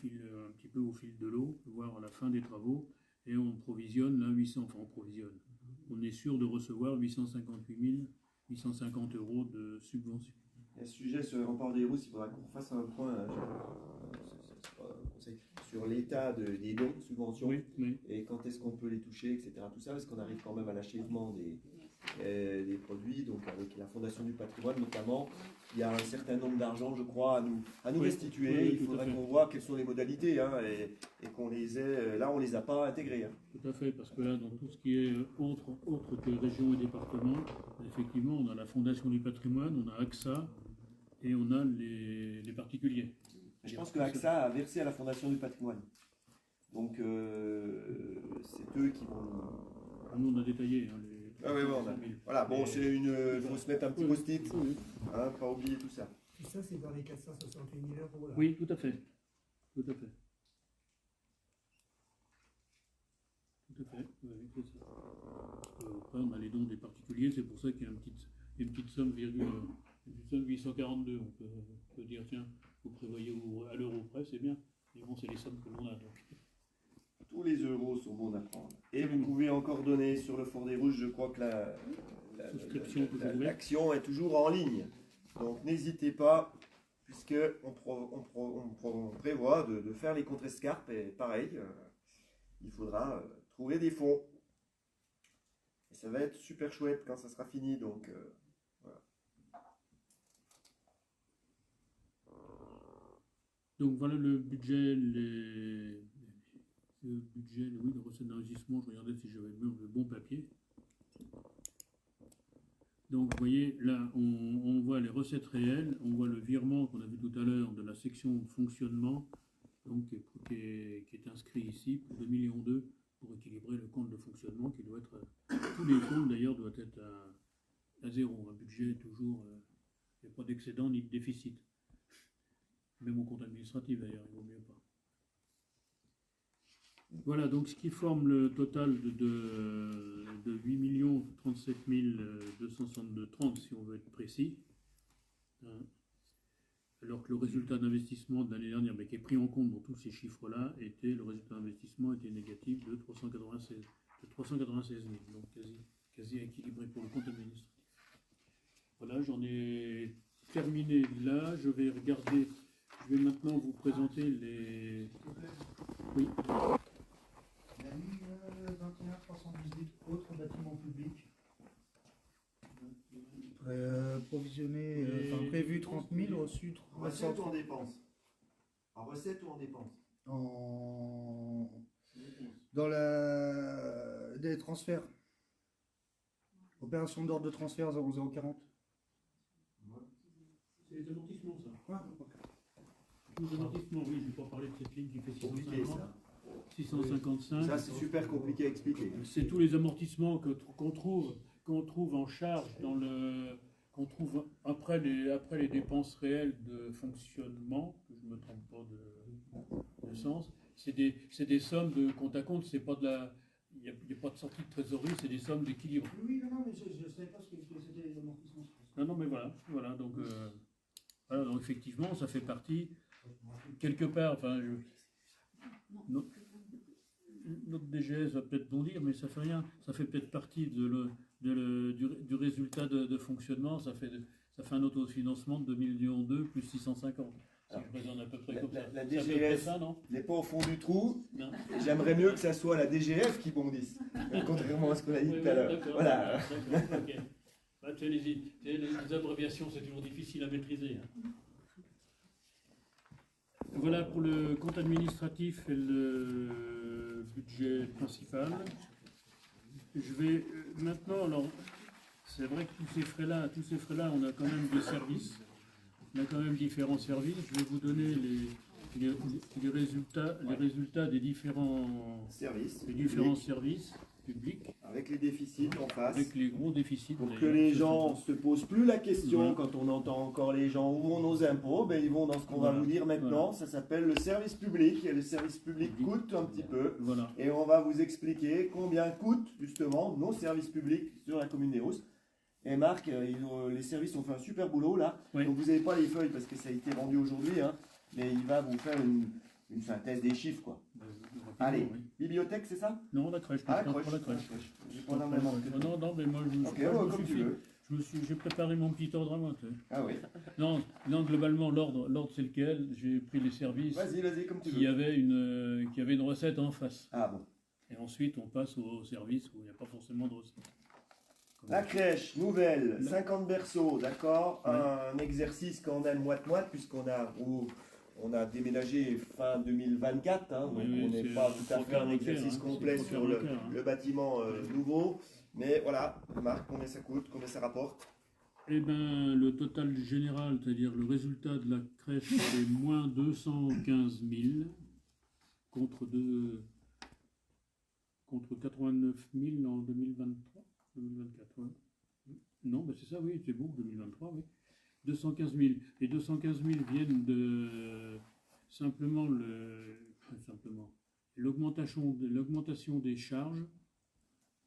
petit peu au fil de l'eau, voire à la fin des travaux, et on provisionne là on est sûr de recevoir 858 850 € de subvention. Il y a ce sujet sur le rempart des Rousses, il faudra qu'on fasse un point sur l'état des dons, subventions, oui. Et quand est-ce qu'on peut les toucher, etc. Tout ça, parce qu'on arrive quand même à l'achèvement des produits, donc avec la Fondation du patrimoine notamment, il y a un certain nombre d'argent, je crois, à nous restituer. Oui, il faudrait qu'on voit quelles sont les modalités, hein, et qu'on les ait. Là, on ne les a pas intégrées. Hein. Tout à fait, parce que là, dans tout ce qui est autre que région et département, effectivement, on a la Fondation du patrimoine, on a AXA et on a les particuliers. Je pense que AXA a versé à la Fondation du patrimoine. Donc, c'est eux qui vont... Nous, on a détaillé Ah oui, bon, voilà, bon, c'est il faut se mettre un petit post-it, Oui, hein, pas oublier tout ça. Tout ça, c'est dans les 461 000 euros. Là. oui, tout à fait. Tout à fait. Tout à fait, oui, c'est ça. Après, on a les dons des particuliers, c'est pour ça qu'il y a une petite somme, une petite somme 842. On peut dire, tiens, vous prévoyez à l'euro près, c'est bien. Mais bon, c'est les sommes que l'on a. Donc. Tous les euros sont bons à prendre. Et vous pouvez encore donner sur le Fort des Rouges, je crois que l'action est toujours en ligne. Donc n'hésitez pas, puisque on prévoit de faire les contre-escarpes, et pareil, il faudra trouver des fonds. Et ça va être super chouette quand ça sera fini, donc voilà. Donc voilà le budget, oui, le recette d'investissement. Je regardais si j'avais le bon papier. Donc vous voyez, là, on voit les recettes réelles, on voit le virement qu'on a vu tout à l'heure de la section de fonctionnement, donc qui est inscrit ici pour 2,2 millions pour équilibrer le compte de fonctionnement qui doit être, tous les comptes d'ailleurs doivent être à zéro. Un budget toujours, il n'y a pas d'excédent ni de déficit. Même au compte administratif d'ailleurs, il vaut mieux pas. Voilà, donc ce qui forme le total de 8 037 262,30 si on veut être précis. Alors que le résultat d'investissement de l'année dernière, qui est pris en compte dans tous ces chiffres-là, le résultat d'investissement était négatif de 396 000, donc quasi équilibré pour le compte administratif. Voilà, j'en ai terminé là. Je vais maintenant vous présenter les... Oui. La ligne 21 318, autres bâtiments publics. Provisionné, prévu 30 000, reçu En recette ou en dépense? En recette ou en dépense? Dans des transferts. Opération d'ordre de transfert 0040. C'est les amortissements, ça. Ouais. Les amortissements, oui, je ne vais pas parler de cette ligne qui fait Compliqué 650. ça. 655. Ça c'est super compliqué à expliquer. C'est tous les amortissements qu'on trouve en charge qu'on trouve après les dépenses réelles de fonctionnement, que je ne me trompe pas de sens. C'est des sommes de compte à compte, c'est pas de la. Il n'y a pas de sortie de trésorerie, c'est des sommes d'équilibre. Oui, non, mais je ne savais pas ce que c'était les amortissements. Non, mais voilà, donc effectivement, ça fait partie quelque part. Enfin, notre DGS va peut-être bondir, mais ça fait rien. Ça fait peut-être partie du résultat de fonctionnement. Ça fait un autofinancement de 2,2 millions plus 650. Si je raisonne à peu près comme ça. La C'est à peu près DGS ça, non? n'est pas au fond du trou. Non. J'aimerais mieux que ça soit la DGF qui bondisse, contrairement à ce qu'on a dit tout à l'heure. D'accord, Voilà. d'accord, ok. Bah, tu sais, les abréviations, c'est toujours difficile à maîtriser. Hein. Voilà pour le compte administratif et le budget principal. Je vais maintenant, alors, c'est vrai que tous ces frais-là, on a quand même des services. On a quand même différents services. Je vais vous donner les résultats des différents services publics. Avec les déficits en face. Avec les gros déficits. Pour que les gens ne se posent plus la question, quand on entend encore les gens où vont nos impôts, ben ils vont dans ce qu'on va vous dire maintenant. Ça s'appelle le service public. Et le service public coûte un petit peu. Voilà. Et on va vous expliquer combien coûtent justement nos services publics sur la commune des Rousses. Et Marc, les services ont fait un super boulot là. Oui. Donc vous n'avez pas les feuilles parce que ça a été rendu aujourd'hui, hein, mais il va vous faire une synthèse des chiffres, quoi. Allez, oui. Bibliothèque, c'est ça? Non, la crèche. Ah, Pour la crèche. crèche. J'ai pas énormément que toi. Non, mais moi, Comme tu veux. j'ai préparé mon petit ordre à moi. Tu sais. Ah oui. Non, globalement, l'ordre c'est lequel? J'ai pris les services Vas-y, comme tu veux. qui avaient une recette en face. Ah bon. Et ensuite, on passe aux services où il n'y a pas forcément de recette. La crèche, nouvelle, 50 berceaux, d'accord. Un exercice quand même moite-moite, puisqu'on a déménagé fin 2024, hein, donc Oui, on n'est pas tout à fait un exercice complet sur le bâtiment nouveau. Mais voilà, Marc, combien ça coûte, combien ça rapporte? Eh bien, le total général, c'est-à-dire le résultat de la crèche, c'est moins 215 000 contre 89 000 en 2023. 2024, ouais. Non, mais c'est ça, oui, c'est bon, 2023, oui. 215 000. Les 215 000 viennent de simplement l'augmentation des charges,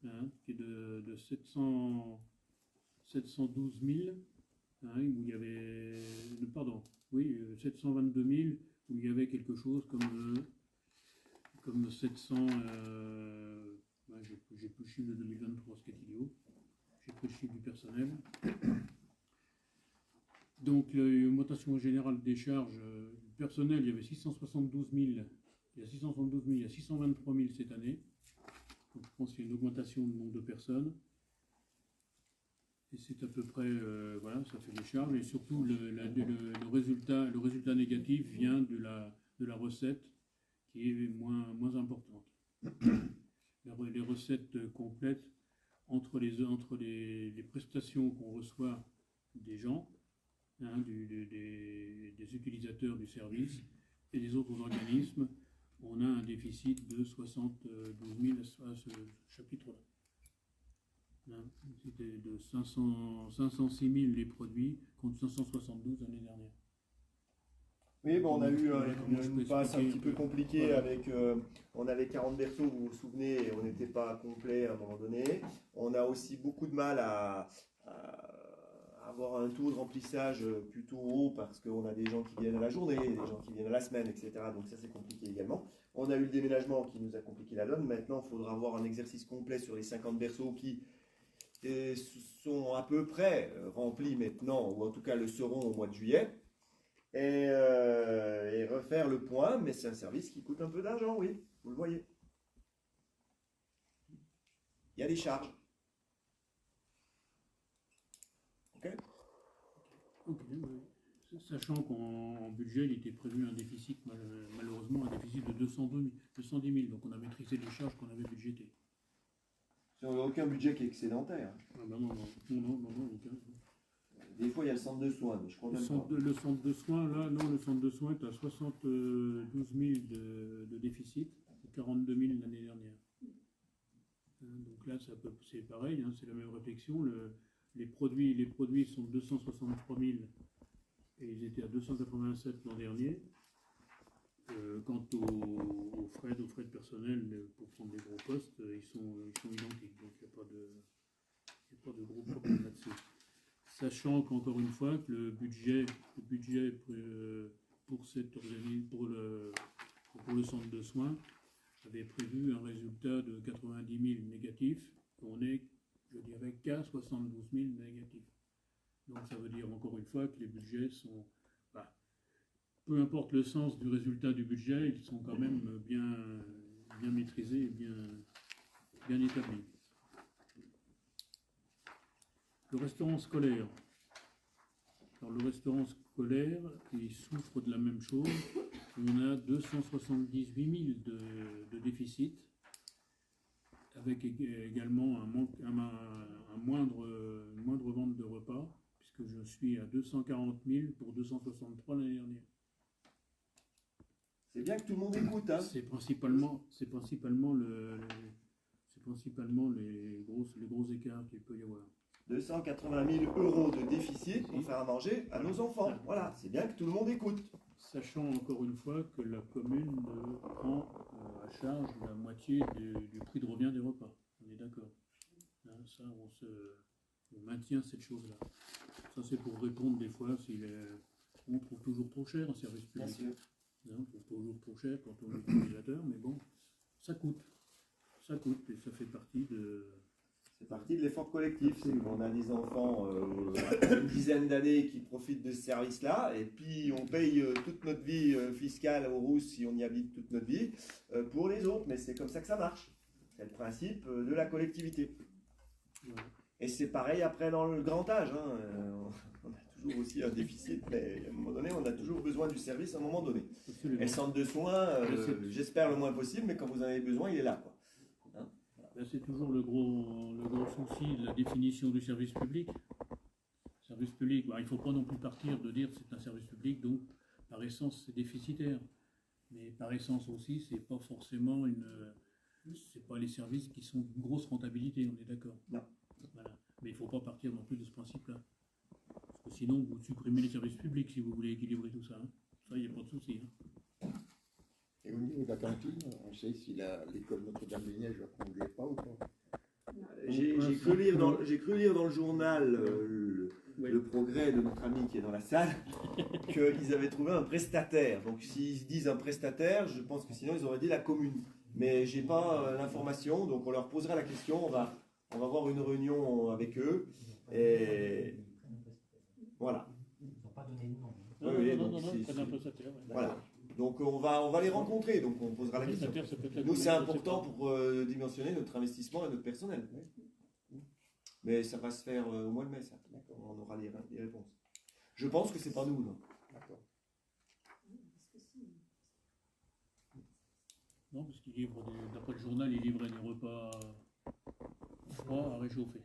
hein, qui est de 712 000, hein, où il y avait, pardon, oui, 722 000, où il y avait quelque chose comme 700, ouais, j'ai plus le chiffre de 2023, ce qui est idiot. J'ai pris le chiffre du personnel. Donc, l'augmentation générale des charges du personnel, il y avait 672 000. Il y a 672 000, il y a 623 000 cette année. Donc, je pense qu'il y a une augmentation du nombre de personnes. Et c'est à peu près, voilà, ça fait les charges. Et surtout, le résultat négatif vient de la recette qui est moins importante. Les recettes complètes entre les prestations qu'on reçoit des gens, hein, des utilisateurs du service et des autres organismes, on a un déficit de 72 000 à ce chapitre-là. Hein, c'était de 506 000 les produits contre 572 l'année dernière. Oui, bon, on a eu Comment je peux une passe un expliquer petit peu compliquée Voilà. avec, on avait 40 berceaux, vous vous souvenez, et on n'était pas complet à un moment donné. On a aussi beaucoup de mal à avoir un taux de remplissage plutôt haut parce qu'on a des gens qui viennent à la journée, des gens qui viennent à la semaine, etc. Donc ça, c'est compliqué également. On a eu le déménagement qui nous a compliqué la donne. Maintenant, il faudra avoir un exercice complet sur les 50 berceaux qui sont à peu près remplis maintenant, ou en tout cas le seront au mois de juillet. Et refaire le point, mais c'est un service qui coûte un peu d'argent, oui, vous le voyez. Il y a des charges. Ok. Ok, oui. Sachant qu'en budget, il était prévu un déficit, malheureusement, un déficit de 210 000. Donc on a maîtrisé les charges qu'on avait budgétées. On n'a aucun budget qui est excédentaire. Ah ben non, aucun. Des fois, il y a le centre de soins, mais je crois Le même centre, pas. le centre de soins, là, non, le centre de soins est à 72 000 de déficit, et 42 000 l'année dernière. Donc là, c'est pareil, hein, c'est la même réflexion. Les produits sont 263 000 et ils étaient à 287 l'an dernier. Quant aux frais de personnel pour prendre des gros postes, ils sont identiques, donc il n'y a pas de gros problème là-dessus. Sachant qu'encore une fois, que le budget pour le centre de soins avait prévu un résultat de 90 000 négatifs, on est, je dirais, qu'à 72 000 négatifs. Donc ça veut dire encore une fois que les budgets sont, peu importe le sens du résultat du budget, ils sont quand même bien maîtrisés et bien établis. Le restaurant scolaire. Alors, le restaurant scolaire, il souffre de la même chose. On a 278 000 de déficit, avec également une moindre vente de repas, puisque je suis à 240 000 pour 263 l'année dernière. C'est bien que tout le monde écoute, hein. C'est principalement les gros écarts qu'il peut y avoir. 280 000 euros de déficit pour faire à manger à nos enfants. Voilà, c'est bien que tout le monde écoute. Sachant encore une fois que la commune prend à charge la moitié du prix de revient des repas. On est d'accord. Hein, ça, on maintient cette chose-là. Ça, c'est pour répondre des fois on trouve toujours trop cher un service public. Bien sûr. On trouve toujours trop cher quand on est utilisateur, mais bon, ça coûte. Ça coûte et ça fait partie de... C'est partie de l'effort collectif. C'est qu'on a des enfants une dizaine d'années qui profitent de ce service-là, et puis on paye toute notre vie fiscale au Rousse si on y habite toute notre vie pour les autres. Mais c'est comme ça que ça marche. C'est le principe de la collectivité. Ouais. Et c'est pareil après dans le grand âge. Hein. On a toujours aussi un déficit, mais à un moment donné, on a toujours besoin du service à un moment donné. Absolument. Et le centre de soins, j'espère le moins possible, mais quand vous en avez besoin, il est là, quoi. Là, c'est toujours le gros souci de la définition du service public. Service public, il ne faut pas non plus partir de dire que c'est un service public, donc par essence c'est déficitaire. Mais par essence aussi, c'est pas forcément c'est pas les services qui sont d'une grosse rentabilité, on est d'accord. Non. Voilà. Mais il ne faut pas partir non plus de ce principe-là. Parce que sinon, vous supprimez les services publics si vous voulez équilibrer tout ça. Hein. Ça, il n'y a pas de souci. Hein. Et au niveau de la cantine, on sait si l'école Notre-Dame-des-Neiges va prendre les pas ou pas. J'ai cru lire dans le journal le progrès de notre ami qui est dans la salle qu'ils avaient trouvé un prestataire. Donc s'ils disent un prestataire, je pense que sinon ils auraient dit la commune. Mais j'ai pas l'information, donc on leur posera la question. On va avoir une réunion avec eux et voilà. Ils n'ont pas donné de nom. Oui, Non, donc non, c'est- près d'un prestataire. Ouais. Voilà. Donc on va les rencontrer, donc on posera la question. Prestataire, ça peut être la Nous, c'est commune, important je sais pour dimensionner notre investissement et notre personnel. Mais ça va se faire au mois de mai, ça. On aura les réponses. Je pense que c'est pas nous, non. D'accord. Non, parce qu'il livre, d'après le journal, il livrait des repas froids à réchauffer.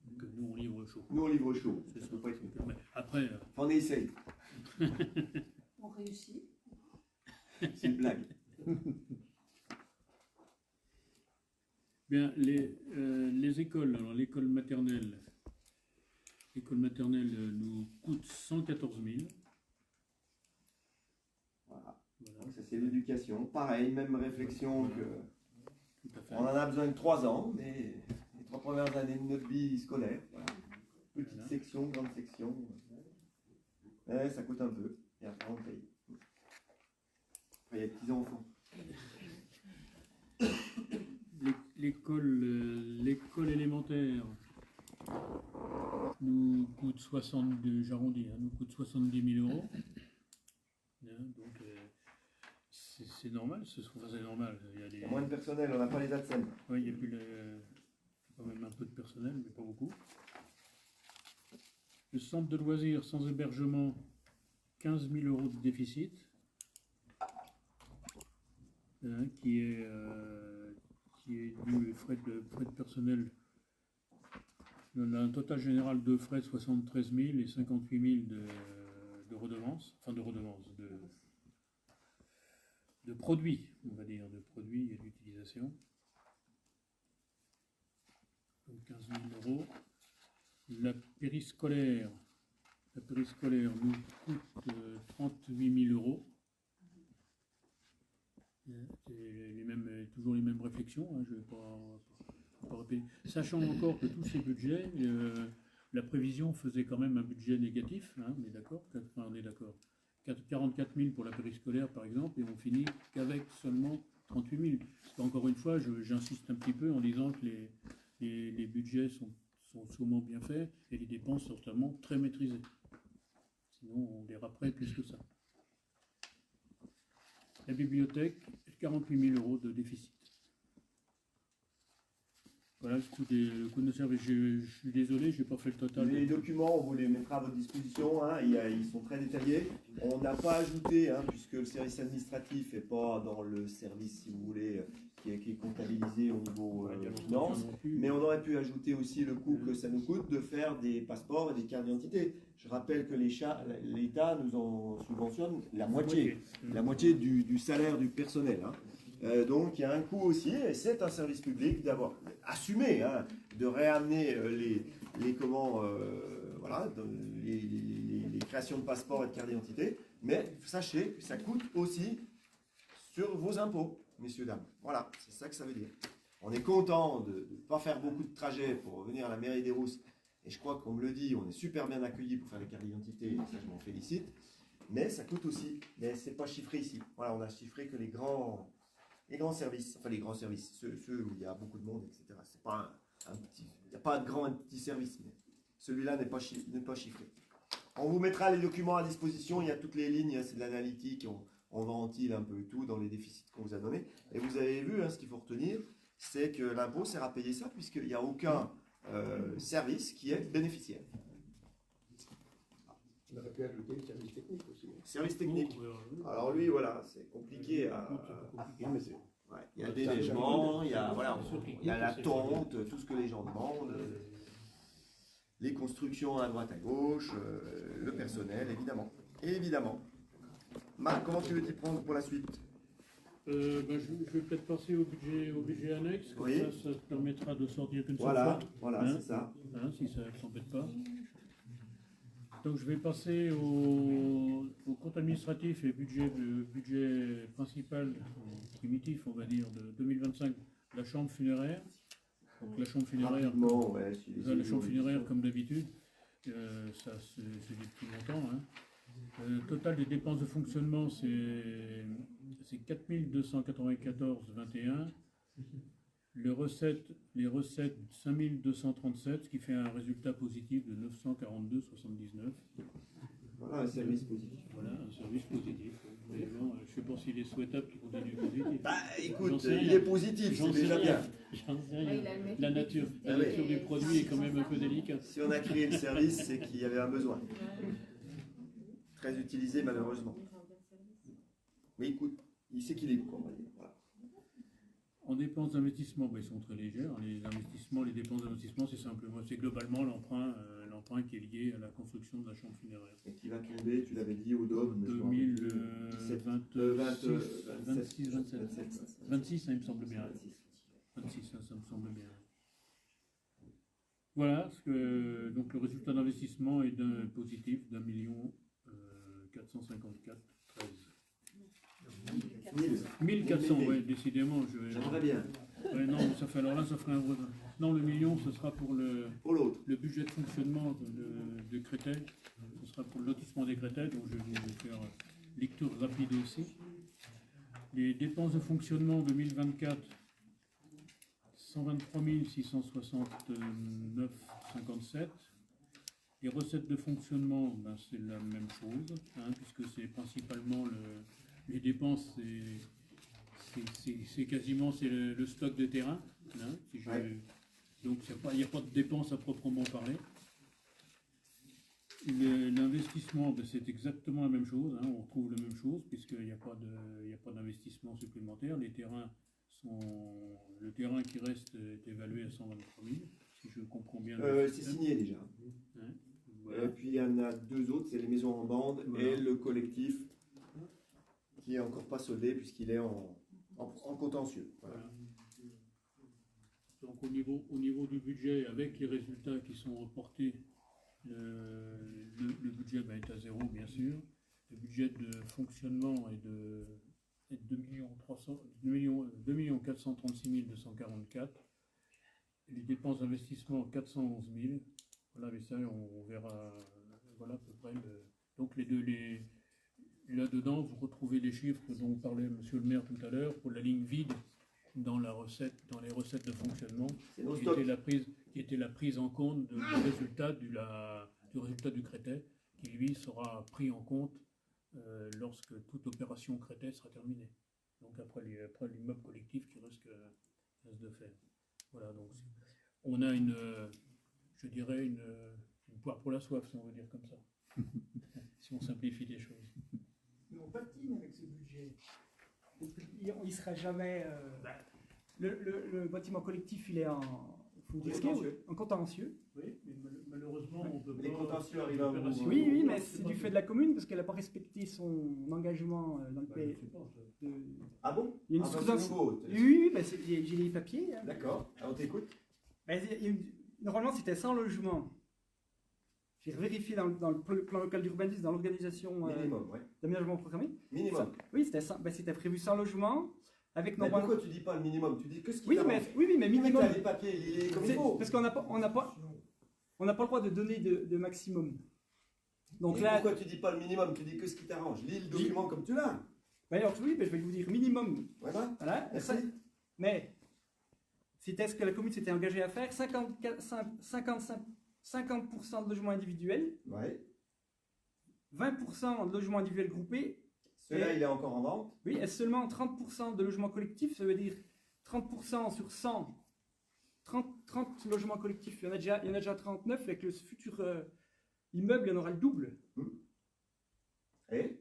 Donc nous, on livre chaud. Nous, on livre chaud. C'est Ça ça. peut pas être mieux. Mais après, On essaye. On réussit. C'est une blague. bien, les écoles, alors l'école maternelle nous coûte 114 000. Voilà. Voilà. Donc ça, c'est l'éducation. Pareil, même réflexion que. Tout à fait. On en a besoin de 3 ans, mais les 3 premières années de notre vie scolaire. Voilà. Petite Voilà. section, grande section. Ouais, ça coûte un peu. Et après, on paye. Après, il y a des petits-enfants. L'école élémentaire nous coûte 62, j'arrondis, nous coûte 70 000 euros. Hein, donc c'est normal, c'est normal. Il y a Il y a moins de personnel, on n'a pas les ATSEM. ouais, il y a plus quand même un peu de personnel, mais pas beaucoup. Le centre de loisirs sans hébergement, 15 000 euros de déficit, hein, qui est dû aux frais de personnel. On a un total général de frais de 73 000 et 58 000 de redevances, de produits, on va dire, de produits et d'utilisation. Donc 15 000 euros. La périscolaire nous coûte 38 000 euros. C'est toujours les mêmes réflexions, hein, je ne vais pas répéter. Sachant encore que tous ces budgets, la prévision faisait quand même un budget négatif, hein, on est d'accord, 44 000 pour la périscolaire par exemple, et on finit qu'avec seulement 38 000. Parce qu'encore une fois, j'insiste un petit peu en disant que les budgets sont sûrement bien faits et les dépenses sont totalement très maîtrisées. Sinon, on déraperait plus que ça. La bibliothèque, 48 000 euros de déficit. Voilà le coût de nos services. Je suis désolé, je n'ai pas fait le total. Les documents, on vous les mettra à votre disposition, hein, ils sont très détaillés. On n'a pas ajouté, hein, puisque le service administratif n'est pas dans le service, si vous voulez, qui est comptabilisé au niveau finance, mais on aurait pu ajouter aussi le coût que ça nous coûte de faire des passeports et des cartes d'identité. Je rappelle que l'État nous en subventionne la moitié du salaire du personnel. Hein. Donc il y a un coût aussi, et c'est un service public d'avoir assumé, hein, de réamener les créations de passeports et de cartes d'identité, mais sachez que ça coûte aussi sur vos impôts, messieurs, dames. Voilà, c'est ça que ça veut dire. On est content de ne pas faire beaucoup de trajets pour venir à la mairie des Rousses, et je crois qu'on me le dit, on est super bien accueillis pour faire les cartes d'identité, et ça je m'en félicite, mais ça coûte aussi, mais c'est pas chiffré ici. Voilà, on a chiffré que les grands services, enfin les grands services, ceux où il y a beaucoup de monde, etc. C'est pas il n'y a pas de grand et de petit service, mais celui-là n'est pas chiffré. On vous mettra les documents à disposition, il y a toutes les lignes, c'est de l'analytique, on ventile un peu tout dans les déficits qu'on vous a donnés. Et vous avez vu, hein, ce qu'il faut retenir, c'est que l'impôt sert à payer ça, puisqu'il n'y a aucun service qui est bénéficiaire. On aurait pu ajouter le service technique aussi. Service technique. Alors lui, voilà, c'est compliqué à... Non, mais c'est... Ouais, il y a le déneigement, il y a la tonte, tout ce que les gens demandent, les constructions à droite à gauche, le personnel, évidemment. Évidemment. Marc, comment tu veux t'y prendre pour la suite? Je vais peut-être passer au budget annexe, comme Oui. ça te permettra de sortir qu'une seule Voilà, fois. voilà, Hein, c'est ça. hein, si ça ne t'embête pas. Donc je vais passer au compte administratif et budget principal, primitif, on va dire, de 2025, la chambre funéraire. Donc la chambre funéraire, Rapidement, ouais. la chambre funéraire comme d'habitude, ça c'est des petits montants. Hein. Total des dépenses de fonctionnement, c'est 4294,21. Les recettes 5237, ce qui fait un résultat positif de 942,79. Voilà un service positif. Voilà, un service positif. Mais bon, je ne sais pas s'il est souhaitable qu'il continue positif. Bah écoute, J'en sais il rien. est positif, J'en c'est sais déjà rien. bien. J'en sais Ouais, rien. il a le mec La qui nature, existe. la nature du produit est quand même un peu délicate. Si on a créé le service, c'est qu'il y avait un besoin. Très utilisé malheureusement. Mais écoute, il s'équilibre, quoi, on va dire. Voilà. En dépenses d'investissement, ils sont très légers. Hein. Les dépenses d'investissement, c'est globalement l'emprunt qui est lié à la construction de la chambre funéraire. Et qui va tomber, tu l'avais dit, au DOM. 2026, 27. 26, ça il me semble bien. 26, ça me semble bien. Voilà, donc le résultat d'investissement est positif d'1 454 13. 1400, ouais, décidément. J'aimerais bien. Ouais, non, ça fait alors là, ça ferait un vrai. Non, le million, ce sera pour Pour l'autre. le budget de fonctionnement de Créteil. Ce sera pour le lotissement des Créteil, donc je vais vous faire lecture rapide aussi. Les dépenses de fonctionnement 2024, 123 669,57. Les recettes de fonctionnement, c'est la même chose, hein, puisque c'est principalement les dépenses, c'est quasiment le stock de terrain. Hein, Ouais. Donc il n'y a pas de dépenses à proprement parler. L'investissement, c'est exactement la même chose, hein, on retrouve la même chose, puisqu'il n'y a pas d'investissement supplémentaire. Le terrain qui reste est évalué à 123 000, si je comprends bien. C'est signé déjà. Hein, voilà. Puis il y en a deux autres, c'est les maisons en bande Voilà. et le collectif qui est encore pas soldé puisqu'il est en contentieux. Voilà. Voilà. Donc au niveau du budget, avec les résultats qui sont reportés, le budget est à zéro, bien sûr. Le budget de fonctionnement est de 2 436 244. Les dépenses d'investissement, 411 000. Voilà, mais ça, on verra. Voilà à peu près. Donc là-dedans, vous retrouvez les chiffres dont parlait Monsieur le maire tout à l'heure pour la ligne vide dans les recettes de fonctionnement, C'est nos qui stocks. était la prise en compte du résultat du Créteil, qui lui sera pris en compte lorsque toute opération Créteil sera terminée. Donc après l'immeuble collectif qui reste de faire. Voilà, donc on a une poire pour la soif, si on veut dire comme ça. Si on simplifie les choses. Mais on patine avec ce budget. Il ne sera jamais. Le bâtiment collectif, il est en contentieux. Oui, mais malheureusement, on peut Les pas. contentieux arrivent à vous. Oui, mais c'est du fait de la commune parce qu'elle n'a pas respecté son engagement dans le pays. Ah bon? Il y a une Ah bah, sous-dans- c'est nouveau. Oui, j'ai les papiers. Hein. D'accord, on t'écoute. Normalement, c'était 100 logements. J'ai vérifié dans le plan local d'urbanisme, dans l'organisation Minimum, ouais. d'aménagement programmé. Minimum. Oui, c'était prévu 100 logements avec Mais normalement. pourquoi tu dis pas le minimum? Tu dis que ce qui Oui, t'arrange. mais minimum. T'as les papiers, il est comme il C'est- faut. Parce qu'on n'a pas le droit de donner de maximum. Donc Et là, pourquoi tu dis pas le minimum? Tu dis que ce qui t'arrange. Lis le document comme tu l'as. alors oui, je vais vous dire minimum. Voilà. Voilà. Merci. Mais c'était ce que la commune s'était engagée à faire 50% de logements individuels, Ouais. 20% de logements individuels groupés. Celui-là, Et- il est encore en vente. Oui, et seulement 30% de logements collectifs, ça veut dire 30% sur 100. 30 logements collectifs, il y en a déjà 39, avec le futur immeuble, il y en aura le double. Et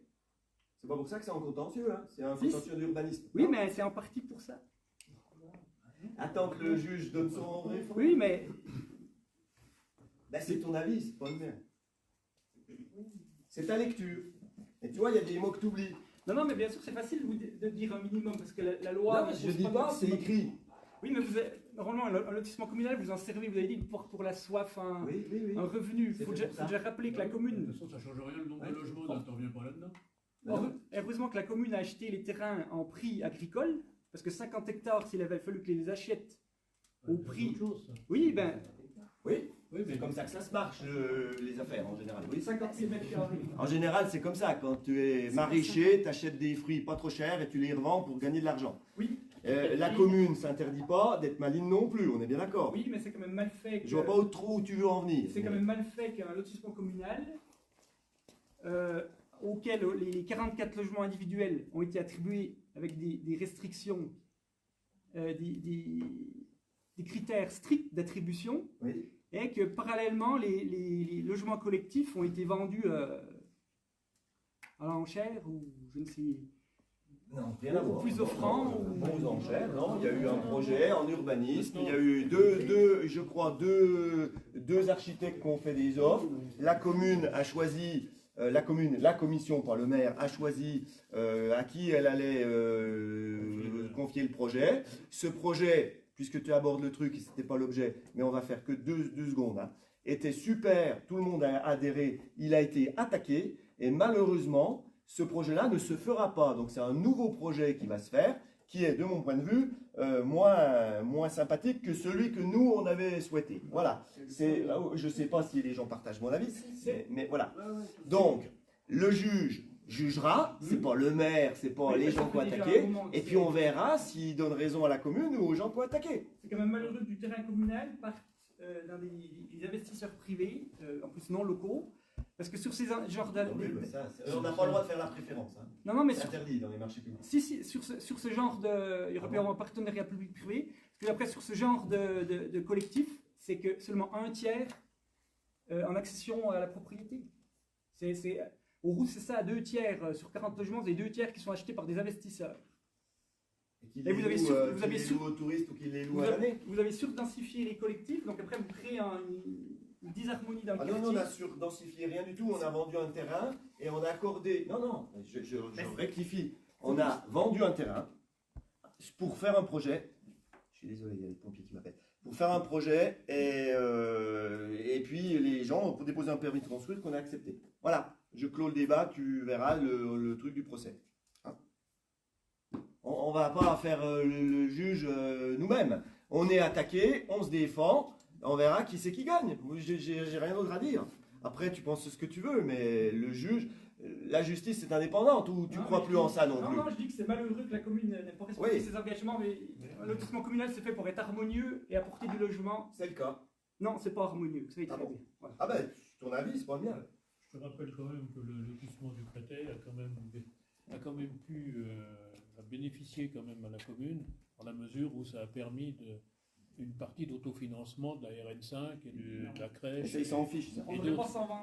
c'est pas pour ça que c'est en contentieux, hein. C'est un Si. contentieux d'urbanisme. Oui, Non. mais c'est en partie pour ça. Attends que le juge donne son référent. Oui, mais Ben, c'est ton avis, c'est pas le mien. C'est ta lecture. Et tu vois, il y a des mots que tu oublies. Non, mais bien sûr, c'est facile de dire un minimum, parce que la loi... Non, je dis pas, c'est écrit. Oui, mais normalement, un lotissement communal, vous en servez, vous avez dit, pour la soif, un revenu. Il faut déjà rappeler que la commune... De toute façon, ça ne change rien, le nombre de logements n'intervient pas là-dedans. Heureusement que la commune a acheté les terrains en prix agricole, parce que 50 hectares, s'il avait fallu que les achète au prix... Oui, ben... Oui, Oui, c'est comme ça que ça se marche, les affaires en général. Oui. 56 mètres carrés. En général, c'est comme ça. Quand tu es maraîcher, tu achètes des fruits pas trop chers et tu les revends pour gagner de l'argent. Oui. La commune ne s'interdit pas d'être maligne non plus, on est bien d'accord. Oui, mais c'est quand même mal fait. Je vois pas trop où tu veux en venir. C'est quand même mal fait qu'un lotissement communal, auquel les 44 logements individuels ont été attribués avec des restrictions, des critères stricts d'attribution, Oui. et que parallèlement, les logements collectifs ont été vendus à l'enchère, ou je ne sais... Non, rien à voir. Plus offrant ou... Bon, aux enchères, non. Il y a eu un projet en urbanisme. Il y a eu je crois, deux architectes qui ont fait des offres. La commune a choisi, la commission, pas le maire, a choisi à qui elle allait confier le projet. Ce projet, puisque tu abordes le truc, ce n'était pas l'objet, mais on va faire que deux secondes, hein, était super. Tout le monde a adhéré. Il a été attaqué et malheureusement, ce projet-là ne se fera pas. Donc c'est un nouveau projet qui va se faire, qui est, de mon point de vue, moins sympathique que celui que nous, on avait souhaité. Voilà. Je ne sais pas si les gens partagent mon avis, mais voilà. Donc, le juge jugera, c'est pas le maire, c'est pas les gens qui ont attaqué, et puis on verra s'il donne raison à la commune ou aux gens qui ont attaqué. C'est quand même malheureux que du terrain communal parte dans des investisseurs privés, en plus non locaux. Parce que sur ces genres On n'a pas le droit de faire la préférence. Hein. Non, mais c'est interdit dans les marchés publics. Si, sur ce genre de... Il y aurait pu avoir un partenariat public-privé. Parce que après, sur ce genre de collectif, c'est que seulement un tiers en accession à la propriété. Au route, c'est ça, 2 tiers sur 40 logements, c'est 2 tiers qui sont achetés par des investisseurs. Et vous avez louent aux touristes ou qu'ils les louent à l'année. Vous avez surdensifié les collectifs, donc après vous créez une disharmonie dans le quartier. Non, on a surdensifié rien du tout. On a vendu un terrain et on a accordé. Non, je rectifie. On a vendu un terrain pour faire un projet. Je suis désolé, il y a les pompiers qui m'appellent. Pour faire un projet et puis les gens ont déposé un permis de construire qu'on a accepté. Voilà, je clôt le débat, tu verras le truc du procès. Hein, on ne va pas faire le juge nous-mêmes. On est attaqué, on se défend. On verra qui c'est qui gagne. J'ai rien d'autre à dire. Après, tu penses ce que tu veux, mais le juge, la justice est indépendante ou tu ne crois plus en ça non plus? Non, je dis que c'est malheureux que la commune n'ait pas respecté ses engagements, mais un lotissement communal c'est fait pour être harmonieux et apporter du logement. C'est le cas. Non, c'est pas harmonieux. Ça va être très bien. Voilà. Ah ben, ton avis, c'est pas le mien. Je te rappelle quand même que le lotissement du Créteil a quand même pu bénéficier quand même à la commune, dans la mesure où ça a permis une partie d'autofinancement de la RN5 et de la crèche. Et ça, ils s'en fichent, ça.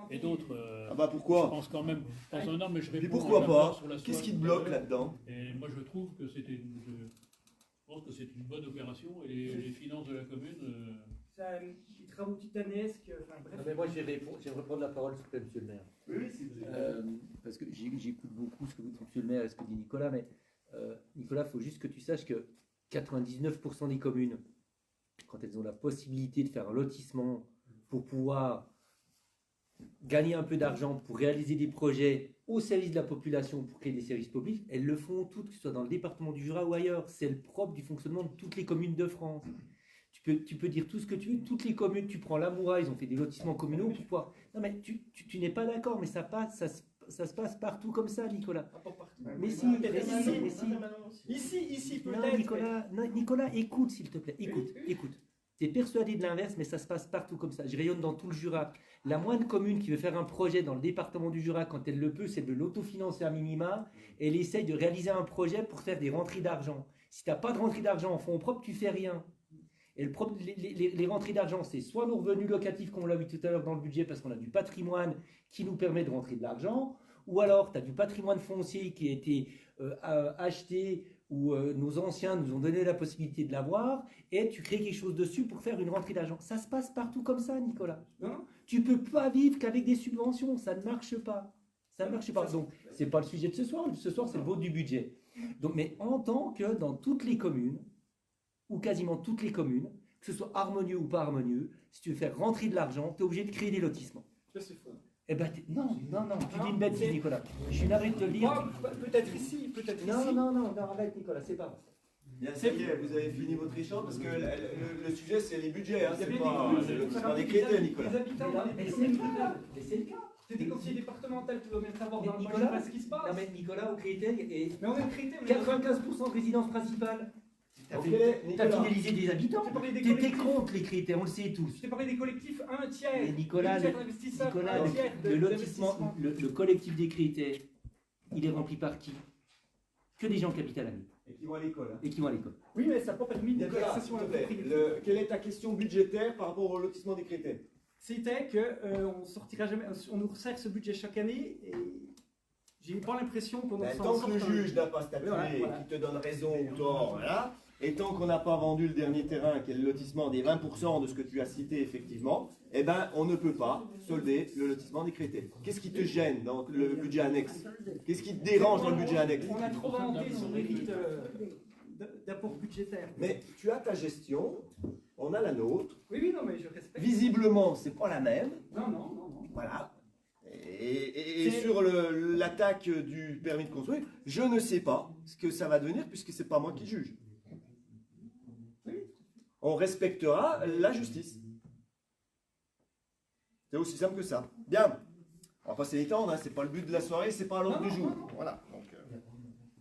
Et d'autres. Ah bah pourquoi? Je pense quand même. Non, mais je réponds. Mais pourquoi pas? Qu'est-ce qui te bloque là-dedans? Et moi, je trouve que c'était je pense que c'est une bonne opération et les finances de la commune. Ça, des travaux titanesques. Enfin, bref. Non, mais moi, j'aimerais prendre la parole, s'il vous plaît, monsieur le maire. Oui, s'il vous plaît. Parce que j'écoute beaucoup ce que vous dites, monsieur le maire, et ce que dit Nicolas, mais Nicolas, il faut juste que tu saches que 99% des communes, quand elles ont la possibilité de faire un lotissement pour pouvoir gagner un peu d'argent, pour réaliser des projets au service de la population, pour créer des services publics, elles le font toutes, que ce soit dans le département du Jura ou ailleurs. C'est le propre du fonctionnement de toutes les communes de France. Tu peux dire tout ce que tu veux, toutes les communes, tu prends l'Amoura, ils ont fait des lotissements communaux, pourquoi? Non mais tu n'es pas d'accord, mais ça se passe partout comme ça, Nicolas. Mais si. Ici peut-être. Non, Nicolas, écoute s'il te plaît, écoute. Tu es persuadé de l'inverse, mais ça se passe partout comme ça. Je rayonne dans tout le Jura. La moindre commune qui veut faire un projet dans le département du Jura, quand elle le peut, c'est de l'autofinancer à minima. Et elle essaye de réaliser un projet pour faire des rentrées d'argent. Si tu n'as pas de rentrée d'argent en fonds propres, tu fais rien. Et les rentrées d'argent, c'est soit nos revenus locatifs, comme on l'a vu tout à l'heure dans le budget, parce qu'on a du patrimoine qui nous permet de rentrer de l'argent, ou alors tu as du patrimoine foncier qui a été acheté, où nos anciens nous ont donné la possibilité de l'avoir, et tu crées quelque chose dessus pour faire une rentrée d'argent. Ça se passe partout comme ça, Nicolas. Non. Tu ne peux pas vivre qu'avec des subventions, ça ne marche pas. Ça ne marche pas. Donc, ce n'est pas le sujet de ce soir. Ce soir, c'est le vote du budget. Donc, mais en tant que dans toutes les communes, ou quasiment toutes les communes, que ce soit harmonieux ou pas harmonieux, si tu veux faire rentrer de l'argent, tu es obligé de créer des lotissements. Ça, c'est faux. Eh ben, non, tu dis une bêtise, c'est- Nicolas. Je suis navré de te le dire. Peut-être ici, peut-être ici. Non, arrête, Nicolas, c'est pas vrai. Bien, ça y est, vous avez fini votre échange parce que le sujet c'est les budgets, hein, Il y a c'est bien pas des communes, c'est le faire lotissement un des peu critères, Nicolas. Les habitants dans les Mais petites c'est le communes. cas. Mais c'est le cas. T'es des conseillers départementaux, tu dois bien savoir Mais dans le Nicolas, projet ce qui se passe. Non, mais Nicolas, au critère, et Mais on est au critère, mais 95% de résidence principale. T'as Ok, T'as Nicolas. fidélisé des habitants. Je t'ai parlé des T'étais collectifs. contre les critères, on le sait tous. Je t'ai parlé des collectifs, un tiers. Et Nicolas, un tiers d'investisseurs, Nicolas, un tiers le lotissement, d'investissement. le collectif des critères, il est rempli par qui? Que des gens qui habitent à la ville Et qui vont à l'école. Hein. et qui vont à l'école. Oui, mais ça n'a pas permis de Nicolas, l'accession à s'il la te plaît, propriété. quelle est ta question budgétaire par rapport au lotissement des critères? C'était que on sortira jamais, on nous resserre ce budget chaque année et j'ai pas l'impression qu'on en Tant que le sorte un- juge n'a pas statué Voilà, voilà. et qui te donne raison ou tort, voilà, et tant qu'on n'a pas vendu le dernier terrain, qui est le lotissement des 20% de ce que tu as cité effectivement, eh ben, on ne peut pas solder le lotissement des critères. Qu'est-ce qui te gêne dans le budget annexe? Qu'est-ce qui te dérange dans le budget annexe? On a trop vanté son mérite d'apport budgétaire. Mais tu as ta gestion, on a la nôtre. Oui, non, mais je respecte. Visiblement, c'est pas la même. Non. Voilà. Et C'est- sur l'attaque du permis de construire, je ne sais pas ce que ça va devenir puisque c'est pas moi qui juge. On respectera la justice. C'est aussi simple que ça. Bien. On va pas s'étendre, hein, c'est pas le but de la soirée, c'est pas à l'ordre du jour. Voilà. Donc,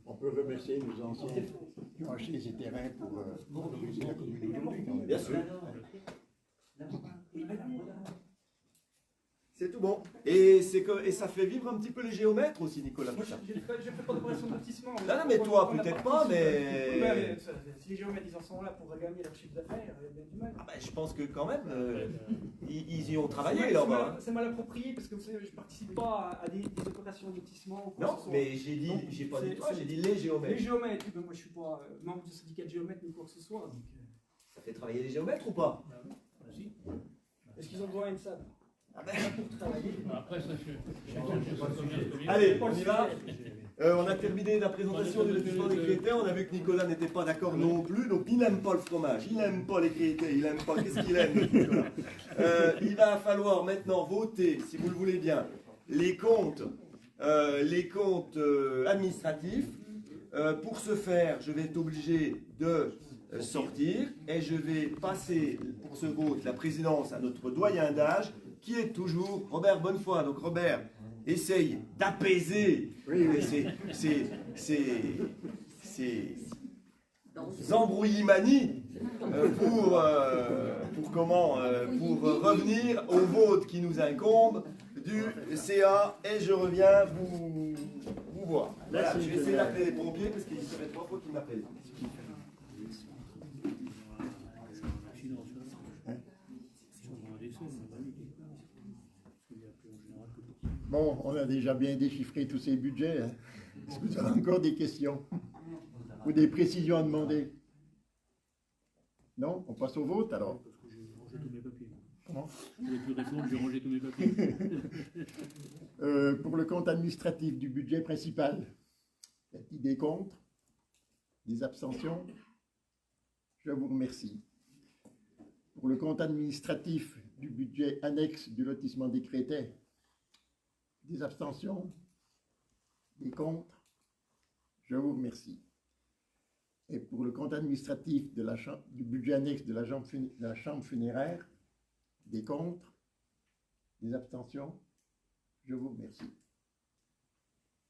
On peut remercier nos anciens qui ont acheté ces terrains pour valoriser la commune aujourd'hui. quand même. bien sûr. C'est tout bon. Et ça fait vivre un petit peu les géomètres aussi, Nicolas. Moi, tout ça. je ne fais pas d'opération de lotissement. Non, non, mais toi, On a peut-être participé. pas, mais- Oui, mais si les géomètres ils en sont là pour gagner leur chiffre d'affaires, il y a bien du mal. Ah ben, je pense que quand même, ils y ont travaillé C'est là-bas. mal- C'est mal approprié parce que vous savez, je ne participe pas à des opérations de lotissement. ou quoi Non, que ce soit. mais j'ai pas dit C'est- toi, c'est- j'ai dit les Les géomètres. géomètres, ben, moi je ne suis pas membre du syndicat de géomètres ni quoi que ce soit. Donc, Ça fait travailler les géomètres ou pas? est-ce qu'ils ont besoin d'une salle Ah ben, pour travailler? Après, ça, chacun fait son commerce. Allez, on y va. On a terminé la présentation du lotissement des critères. On a vu que Nicolas n'était pas d'accord non plus. Donc, il n'aime pas le fromage, il n'aime pas les critères, il n'aime pas. Qu'est-ce qu'il aime, Nicolas? Il va falloir maintenant voter, si vous le voulez bien, les comptes administratifs. Pour ce faire, je vais être obligé de sortir et je vais passer pour ce vote la présidence à notre doyen d'âge qui est toujours Robert Bonnefoy. Donc Robert, essaye d'apaiser ces embrouillimanies pour revenir au vote qui nous incombe du CA et je reviens vous voir. Voilà, je vais essayer d'appeler les pompiers parce qu'il serait 3 fois qu'ils m'appellent. Bon, on a déjà bien déchiffré tous ces budgets. Hein. Est-ce que vous avez encore des questions ou des précisions à demander? Non? On passe au vote alors. Parce que j'ai rangé tous mes papiers. Comment? Je voulais plus répondre, j'ai rangé tous mes papiers. Pour le compte administratif du budget principal, y a-t-il des contre? Des abstentions? Je vous remercie. Pour le compte administratif du budget annexe du lotissement des critères, des abstentions? Des contre? Je vous remercie. Et pour le compte administratif de du budget annexe de la chambre funéraire, des contre? Des abstentions? Je vous remercie.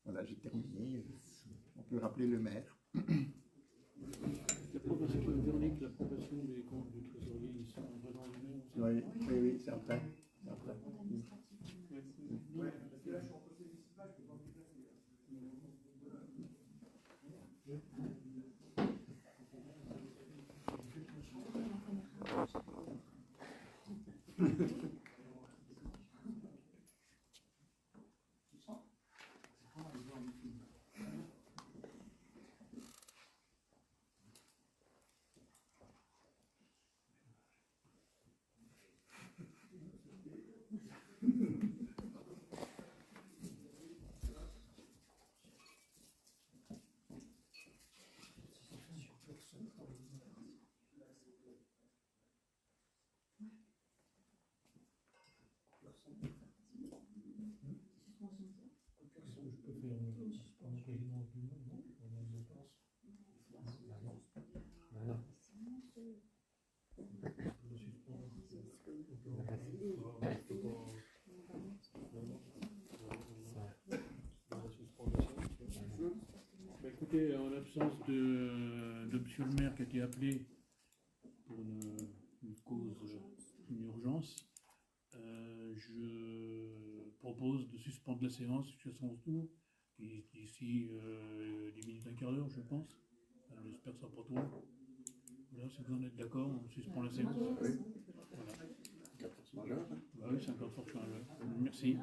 Voilà, j'ai terminé. On peut rappeler le maire. L'approbation, Véronique, l'approbation des comptes du trésorier, ils sont vraiment Oui, oui, c'est après. C'est après. Bah, écoutez, en l'absence de monsieur le maire qui a été appelé pour une cause, une urgence, je propose de suspendre la séance jusqu'à son retour, d'ici 10 minutes, un quart d'heure, je pense. J'espère que ça sera pas trop. Voilà, si vous en êtes d'accord, on suspend la séance. Oui. Voilà. Bah oui, c'est encore fort. Merci.